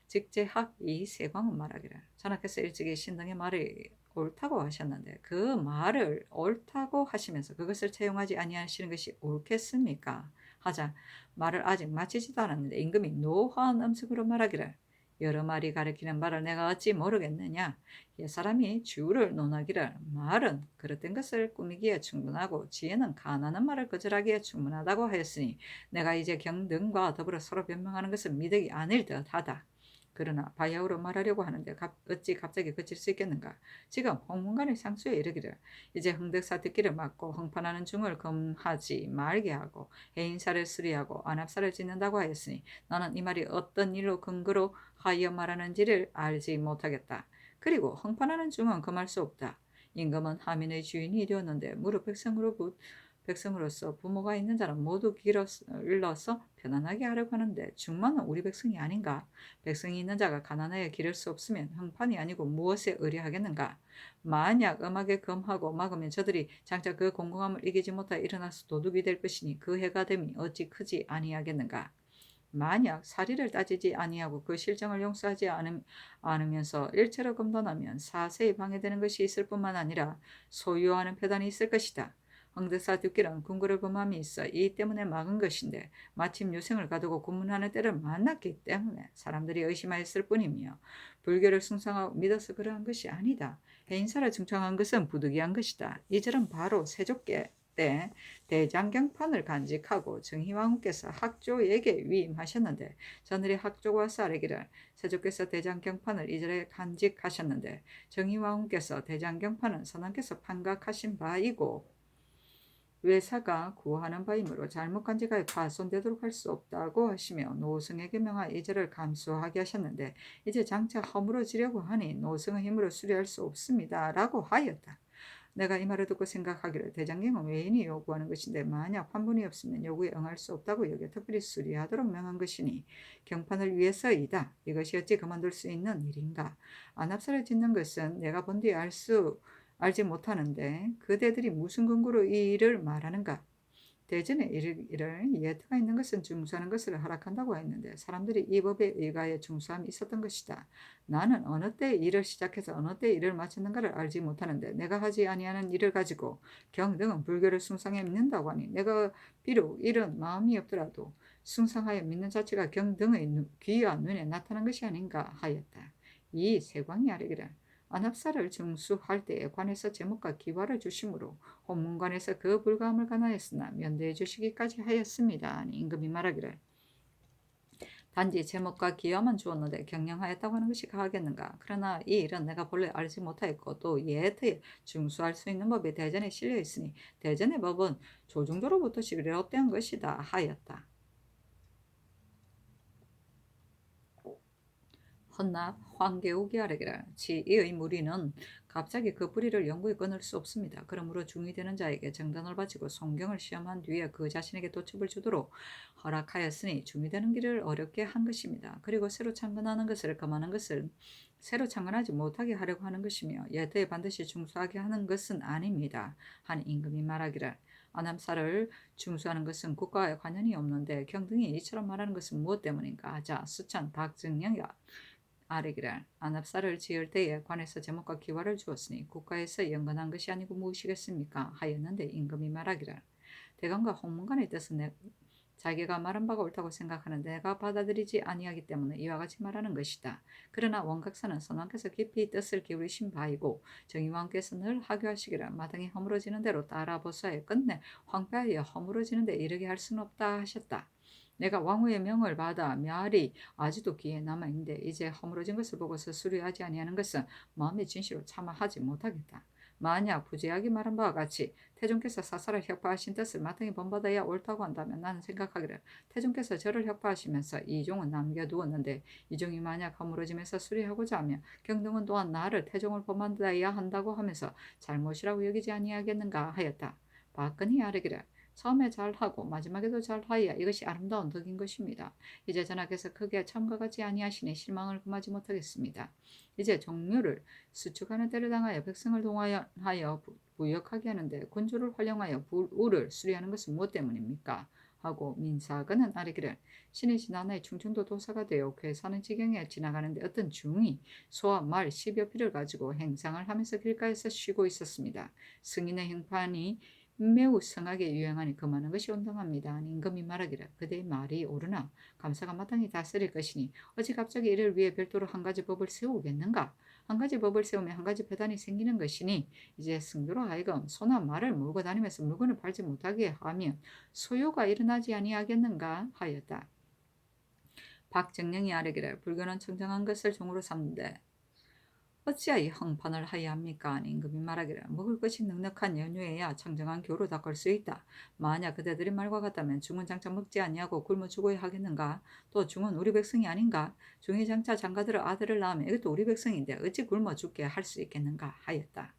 직제학 이 세광은 말하기를 전하께서 일찍이 신등의 말이 옳다고 하셨는데 그 말을 옳다고 하시면서 그것을 채용하지 아니하시는 것이 옳겠습니까? 하자 말을 아직 마치지도 않았는데 임금이 노화한 음성으로 말하기를 여러 말이 가리키는 말을 내가 어찌 모르겠느냐. 옛사람이 주를 논하기를 말은 그릇된 것을 꾸미기에 충분하고 지혜는 가난한 말을 거절하기에 충분하다고 하였으니 내가 이제 경등과 더불어 서로 변명하는 것은 미덕이 아닐 듯하다. 그러나 바야흐로 말하려고 하는데 어찌 갑자기 그칠 수 있겠는가. 지금 홍문관의 상수에 이르기를 이제 흥덕사 듣기를 막고 흥판하는 중을 금하지 말게 하고 해인사를 수리하고 안압사를 짓는다고 하였으니 나는 이 말이 어떤 일로 근거로 하여 말하는지를 알지 못하겠다. 그리고 흥판하는 중은 금할 수 없다. 임금은 하민의 주인이 되었는데 무릇 백성으로서 부모가 있는 자는 모두 길러서 편안하게 하려고 하는데 중만은 우리 백성이 아닌가? 백성이 있는 자가 가난하여 기를 수 없으면 흥판이 아니고 무엇에 의뢰하겠는가? 만약 음악에 금하고 막으면 저들이 장차 그 공공함을 이기지 못하여 일어나서 도둑이 될 것이니 그 해가 됨이 어찌 크지 아니하겠는가? 만약 사리를 따지지 아니하고 그 실정을 용서하지 않으면서 일체로 검단하면 사세히 방해되는 것이 있을 뿐만 아니라 소유하는 표단이 있을 것이다. 황덕사 듣기란 궁궐의 범함이 있어 이 때문에 막은 것인데 마침 유생을 가두고 군문하는 때를 만났기 때문에 사람들이 의심하였을 뿐이며 불교를 숭상하고 믿어서 그러한 것이 아니다. 해인사를 충청한 것은 부득이한 것이다. 이 절은 바로 세조께 때 대장경판을 간직하고 정희왕후께서 학조에게 위임하셨는데 저늘이 학조가 와서 아뢰기를 세조께서 대장경판을 이절에 간직하셨는데 정희왕후께서 대장경판은 선왕께서 판각하신 바이고 외사가 구하는 바이므로 잘못 간직하여 파손되도록 할 수 없다고 하시며 노승에게 명하 이절을 감수하게 하셨는데 이제 장차 허물어지려고 하니 노승의 힘으로 수리할 수 없습니다. 라고 하였다. 내가 이 말을 듣고 생각하기를 대장경은 외인이 요구하는 것인데 만약 환분이 없으면 요구에 응할 수 없다고 여겨 특별히 수리하도록 명한 것이니 경판을 위해서이다. 이것이 어찌 그만둘 수 있는 일인가. 안압사를 짓는 것은 내가 본 뒤 알지 못하는데 그대들이 무슨 근거로 이 일을 말하는가. 대전에 이를 예트가 있는 것은 중수하는 것을 허락한다고 했는데 사람들이 이 법에 의가해 중수함이 있었던 것이다. 나는 어느 때 일을 시작해서 어느 때 일을 마쳤는가를 알지 못하는데 내가 하지 아니하는 일을 가지고 경등은 불교를 숭상해 믿는다고 하니 내가 비록 이런 마음이 없더라도 숭상하여 믿는 자체가 경등의 귀와 눈에 나타난 것이 아닌가 하였다. 이 세광이 아뢰기를 안압사를 증수할 때에 관해서 제목과 기화를 주심으로 혼문관에서 그 불가함을 간하였으나 면대해 주시기까지 하였습니다. 임금이 말하기를 단지 제목과 기화만 주었는데 경영하였다고 하는 것이 가하겠는가. 그러나 이 일은 내가 본래 알지 못하였고 또 예트에 증수할 수 있는 법이 대전에 실려 있으니 대전의 법은 조중조로부터 시비롯된 것이다 하였다. 헌납 황개옥이 아뢰기를 지이의 무리는 갑자기 그 뿌리를 영구히 끊을 수 없습니다. 그러므로 중이되는 자에게 정단을 바치고 송경을 시험한 뒤에 그 자신에게 도첩을 주도록 허락하였으니 중이되는 길을 어렵게 한 것입니다. 그리고 새로 창건하는 것을 금하는 것은 새로 창건하지 못하게 하려고 하는 것이며 예대에 반드시 중수하게 하는 것은 아닙니다. 한 임금이 말하기를 안암사를 중수하는 것은 국가에 관련이 없는데 경등이 이처럼 말하는 것은 무엇 때문인가 하자 수천 박증령이 아뢰기를 안압사를 지을 때에 관해서 제목과 기화를 주었으니 국가에서 연관한 것이 아니고 무엇이겠습니까 하였는데 임금이 말하기를 대감과 홍문관의 뜻은 자기가 말한 바가 옳다고 생각하는 내가 받아들이지 아니하기 때문에 이와 같이 말하는 것이다. 그러나 원각사는 선왕께서 깊이 뜻을 기울이신 바이고 정의왕께서 늘 하교하시기를 마땅히 허물어지는 대로 따라 보수하여 끝내 황폐하여 허물어지는 데 이르게 할 수는 없다 하셨다. 내가 왕후의 명을 받아 멸이 아직도 귀에 남아있는데 이제 허물어진 것을 보고서 수리하지 아니하는 것은 마음의 진실로 참아하지 못하겠다. 만약 부제하게 말한 바와 같이 태종께서 사사를 혁파하신 뜻을 마땅히 본받아야 옳다고 한다면 나는 생각하기를 태종께서 저를 혁파하시면서 이종은 남겨두었는데 이종이 만약 허물어짐에서 수리하고자 하며 경등은 또한 나를 태종을 본받아야 한다고 하면서 잘못이라고 여기지 아니하겠는가 하였다. 박근히 아뢰기를 처음에 잘하고 마지막에도 잘하여야 이것이 아름다운 덕인 것입니다. 이제 전하께서 크게 처음과 같이 아니하시니 실망을 금하지 못하겠습니다. 이제 종류를 수축하는 때를 당하여 백성을 동하여 부역하게 하는데 군주를 활용하여 불우를 수리하는 것은 무엇 때문입니까? 하고 민사근은 아뢰기를 신이 지난해 충청도 도사가 되어 괴사는 지경에 지나가는데 어떤 중이 소와 말 10여 필을 가지고 행상을 하면서 길가에서 쉬고 있었습니다. 승인의 행판이 매우 성하게 유행하니 금하는 것이 온당합니다. 임금이 말하기를 그대의 말이 옳으나 감사가 마땅히 다스릴 것이니 어찌 갑자기 이를 위해 별도로 한 가지 법을 세우겠는가? 한 가지 법을 세우면 한 가지 배단이 생기는 것이니 이제 승도로 하여금 소나 말을 몰고 다니면서 물건을 팔지 못하게 하면 소요가 일어나지 아니하겠는가 하였다. 박정령이 아뢰기를 불교는 청정한 것을 종으로 삼는데 어찌하여 형판을 하야 합니까? 임금이 말하기를 먹을 것이 넉넉한 연휴에야 청정한 교로 닦을 수 있다. 만약 그대들의 말과 같다면 중은 장차 먹지 아니하고 굶어 죽어야 하겠는가? 또 중은 우리 백성이 아닌가? 중이 장차 장가들어 아들을 낳으면 이것도 우리 백성인데 어찌 굶어 죽게 할 수 있겠는가? 하였다.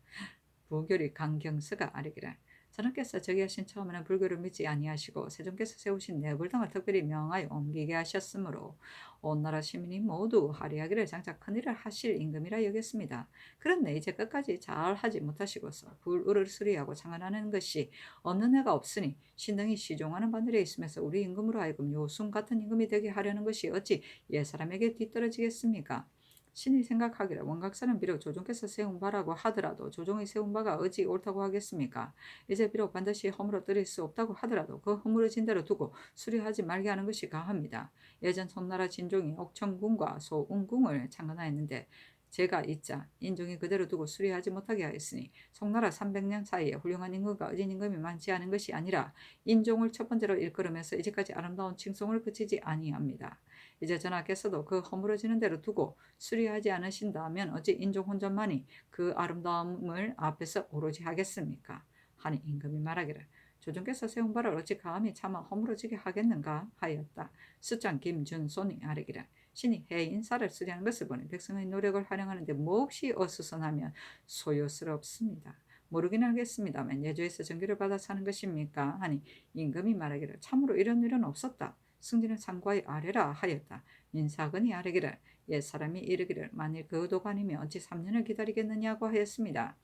부교리 강경서가 아뢰기를 전하께서 저기하신 처음에는 불교를 믿지 아니하시고 세종께서 세우신 내불당을 특별히 명하여 옮기게 하셨으므로 온 나라 시민이 모두 하리하기를 장차 큰일을 하실 임금이라 여겼습니다. 그런데 이제 끝까지 잘하지 못하시고서 불의를 수리하고 창안하는 것이 없는 해가 없으니 신등이 시종하는 바늘에 있으면서 우리 임금으로 하여금 요순 같은 임금이 되게 하려는 것이 어찌 옛사람에게 뒤떨어지겠습니까? 신이 생각하기를 원각사는 비록 조종께서 세운 바라고 하더라도 조종이 세운 바가 어찌 옳다고 하겠습니까? 이제 비록 반드시 허물어뜨릴 수 없다고 하더라도 그 허물어진 대로 두고 수리하지 말게 하는 것이 가합니다. 예전 손나라 진종이 옥천궁과 소웅궁을 창건하였는데 제가 있자 인종이 그대로 두고 수리하지 못하게 하였으니 송나라 300년 사이에 훌륭한 임금과 어진 임금이 많지 않은 것이 아니라 인종을 첫 번째로 일컬으면서 이제까지 아름다운 칭송을 그치지 아니합니다. 이제 전하께서도 그 허물어지는 대로 두고 수리하지 않으신다면 어찌 인종 혼자만이 그 아름다움을 앞에서 오로지 하겠습니까? 하니 임금이 말하기를 조정께서 세운 바를 어찌 감히 차마 허물어지게 하겠는가 하였다. 수장 김준손이 아뢰기를 신이 해인사를 수리하는 것을 보니 백성의 노력을 활용하는데 몹시 어수선하면 소요스럽습니다. 모르긴 하겠습니다만 예조에서 전기를 받아 사는 것입니까? 하니 임금이 말하기를 참으로 이런 일은 없었다. 승진은 상과의 아래라 하였다. 민사근이 아뢰기를 옛사람이 이르기를 만일 그 도가 아니면 어찌 3년을 기다리겠느냐고 하였습니다.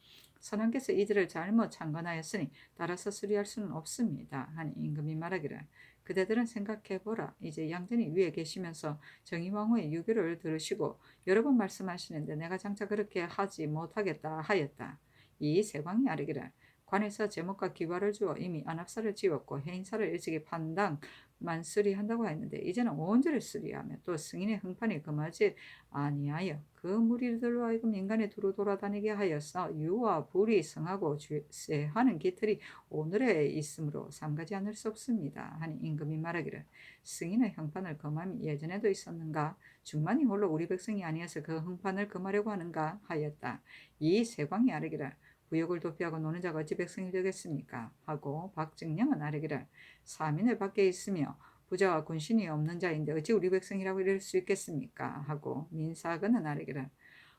선왕께서 이들을 잘못 창건하였으니 따라서 수리할 수는 없습니다. 하니 임금이 말하기를 그대들은 생각해보라. 이제 양전이 위에 계시면서 정의왕후의 유교를 들으시고 여러 번 말씀하시는데 내가 장차 그렇게 하지 못하겠다 하였다. 이 세광이 아뢰기를 관에서 제목과 기과를 주어 이미 안압사를 지었고 해인사를 일찍이 판당만 수리한다고 했는데 이제는 온전히 수리하며 또 승인의 흥판이 금하지 아니하여 그 무리들로 하여금 인간의 두루 돌아다니게 하여서 유와 불이 성하고 쇠하는 깃털이 오늘에 있으므로 삼가지 않을 수 없습니다. 하니 임금이 말하기를 승인의 흥판을 금함이 예전에도 있었는가? 중만이 홀로 우리 백성이 아니어서 그 흥판을 금하려고 하는가? 하였다. 이 세광이 아뢰기를 부역을 도피하고 노는 자가 어찌 백성이 되겠습니까? 하고 박증령은 아뢰기를 사민을 밖에 있으며 부자와 군신이 없는 자인데 어찌 우리 백성이라고 이럴 수 있겠습니까? 하고 민사근은 아뢰기를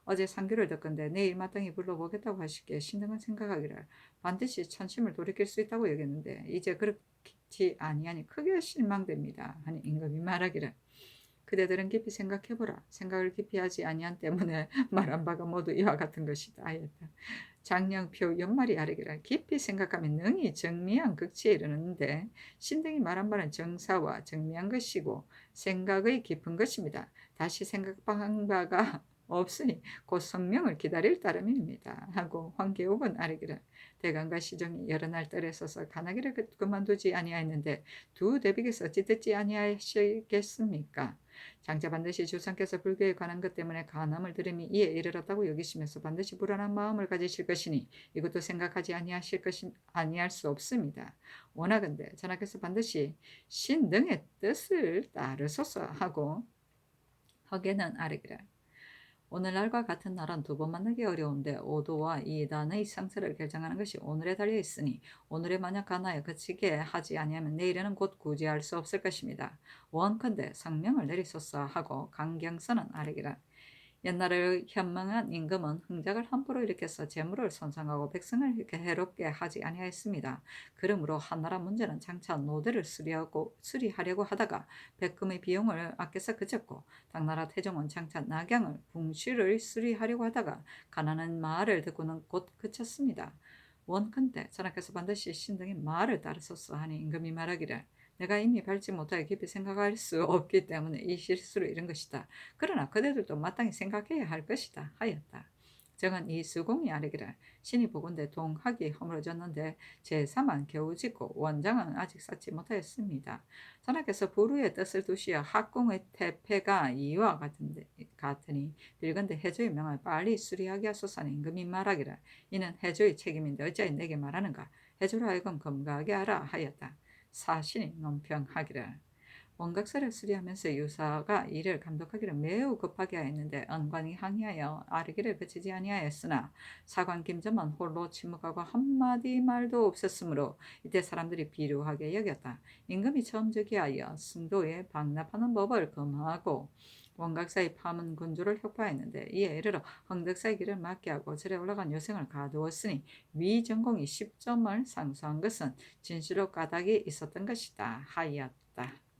어제 상규를 듣건데 내일 마땅히 불러보겠다고 하시기에 신등은 생각하기를 반드시 천심을 돌이킬 수 있다고 여겼는데 이제 그렇지 아니하니 크게 실망됩니다. 하니 임금이 말하기를 그대들은 깊이 생각해보라. 생각을 깊이 하지 아니한 때문에 말한 바가 모두 이와 같은 것이다 하였다. 장령표 연말이 아뢰기를 깊이 생각하면 능히 정미한 극치에 이르는데 신등이 말한 바는 정사와 정미한 것이고 생각의 깊은 것입니다. 다시 생각한 바가 없으니 곧 성명을 기다릴 따름입니다. 하고 황계옥은 아뢰기를 대강과 시종이 여러 날 뜰에 서서 간하기를 그만두지 아니하였는데 두 대비께서 어찌 듣지 아니하시겠습니까? 장차 반드시 주상께서 불교에 관한 것 때문에 간함을 들음이 이에 이르렀다고 여기시면서 반드시 불안한 마음을 가지실 것이니 이것도 생각하지 아니할 수 없습니다. 원하건대 전하께서 반드시 신등의 뜻을 따르소서 하고 허계는 아뢰기를 오늘날과 같은 날은 두 번 만나기 어려운데 오도와 이단의 상세를 결정하는 것이 오늘에 달려 있으니 오늘에 만약 가나에 그치게 하지 아니하면 내일에는 곧 구제할 수 없을 것입니다. 원컨대 성명을 내리소서 하고 강경서는 아뢰기를 옛날에 현명한 임금은 흥작을 함부로 일으켜서 재물을 손상하고 백성을 이렇게 해롭게 하지 아니하였습니다. 그러므로 한나라 문제는 장차 노대를 수리하려고 하다가 백금의 비용을 아껴서 그쳤고 당나라 태종은 장차 낙양을 붕실을 수리하려고 하다가 가난한 말을 듣고는 곧 그쳤습니다. 원컨대 전하께서 반드시 신등의 말을 따르소서 하니 임금이 말하기를 내가 이미 밟지 못하여 깊이 생각할 수 없기 때문에 이 실수를 이룬 것이다. 그러나 그대들도 마땅히 생각해야 할 것이다 하였다. 정은 이 수공이 아뢰기를 신이 보건대 동학이 허물어졌는데 제사만 겨우 짓고 원장은 아직 쌓지 못하였습니다. 전하께서 부르의 뜻을 두시어 학공의 태폐가 이와 같으니 빌건대 해조의 명을 빨리 수리하게 하소서 하니 임금이 말하기를 이는 해조의 책임인데 어찌하여 내게 말하는가. 해조로 하여금 검거하게 하라 하였다. 사신이 논평하기를 원각서를 수리하면서 유사가 이를 감독하기를 매우 급하게 하였는데 언관이 항의하여 아르기를 그치지 아니하였으나 사관 김점은 홀로 침묵하고 한마디 말도 없었으므로 이때 사람들이 비루하게 여겼다. 임금이 처음 즉위하여 승도에 방납하는 법을 금하고 원각사의 파문 군주를 혁파했는데 이에 이르러 황덕사의 길을 막게 하고 절에 올라간 요생을 가두었으니 위전공이 10점을 상수한 것은 진실로 까닭이 있었던 것이다 하였다.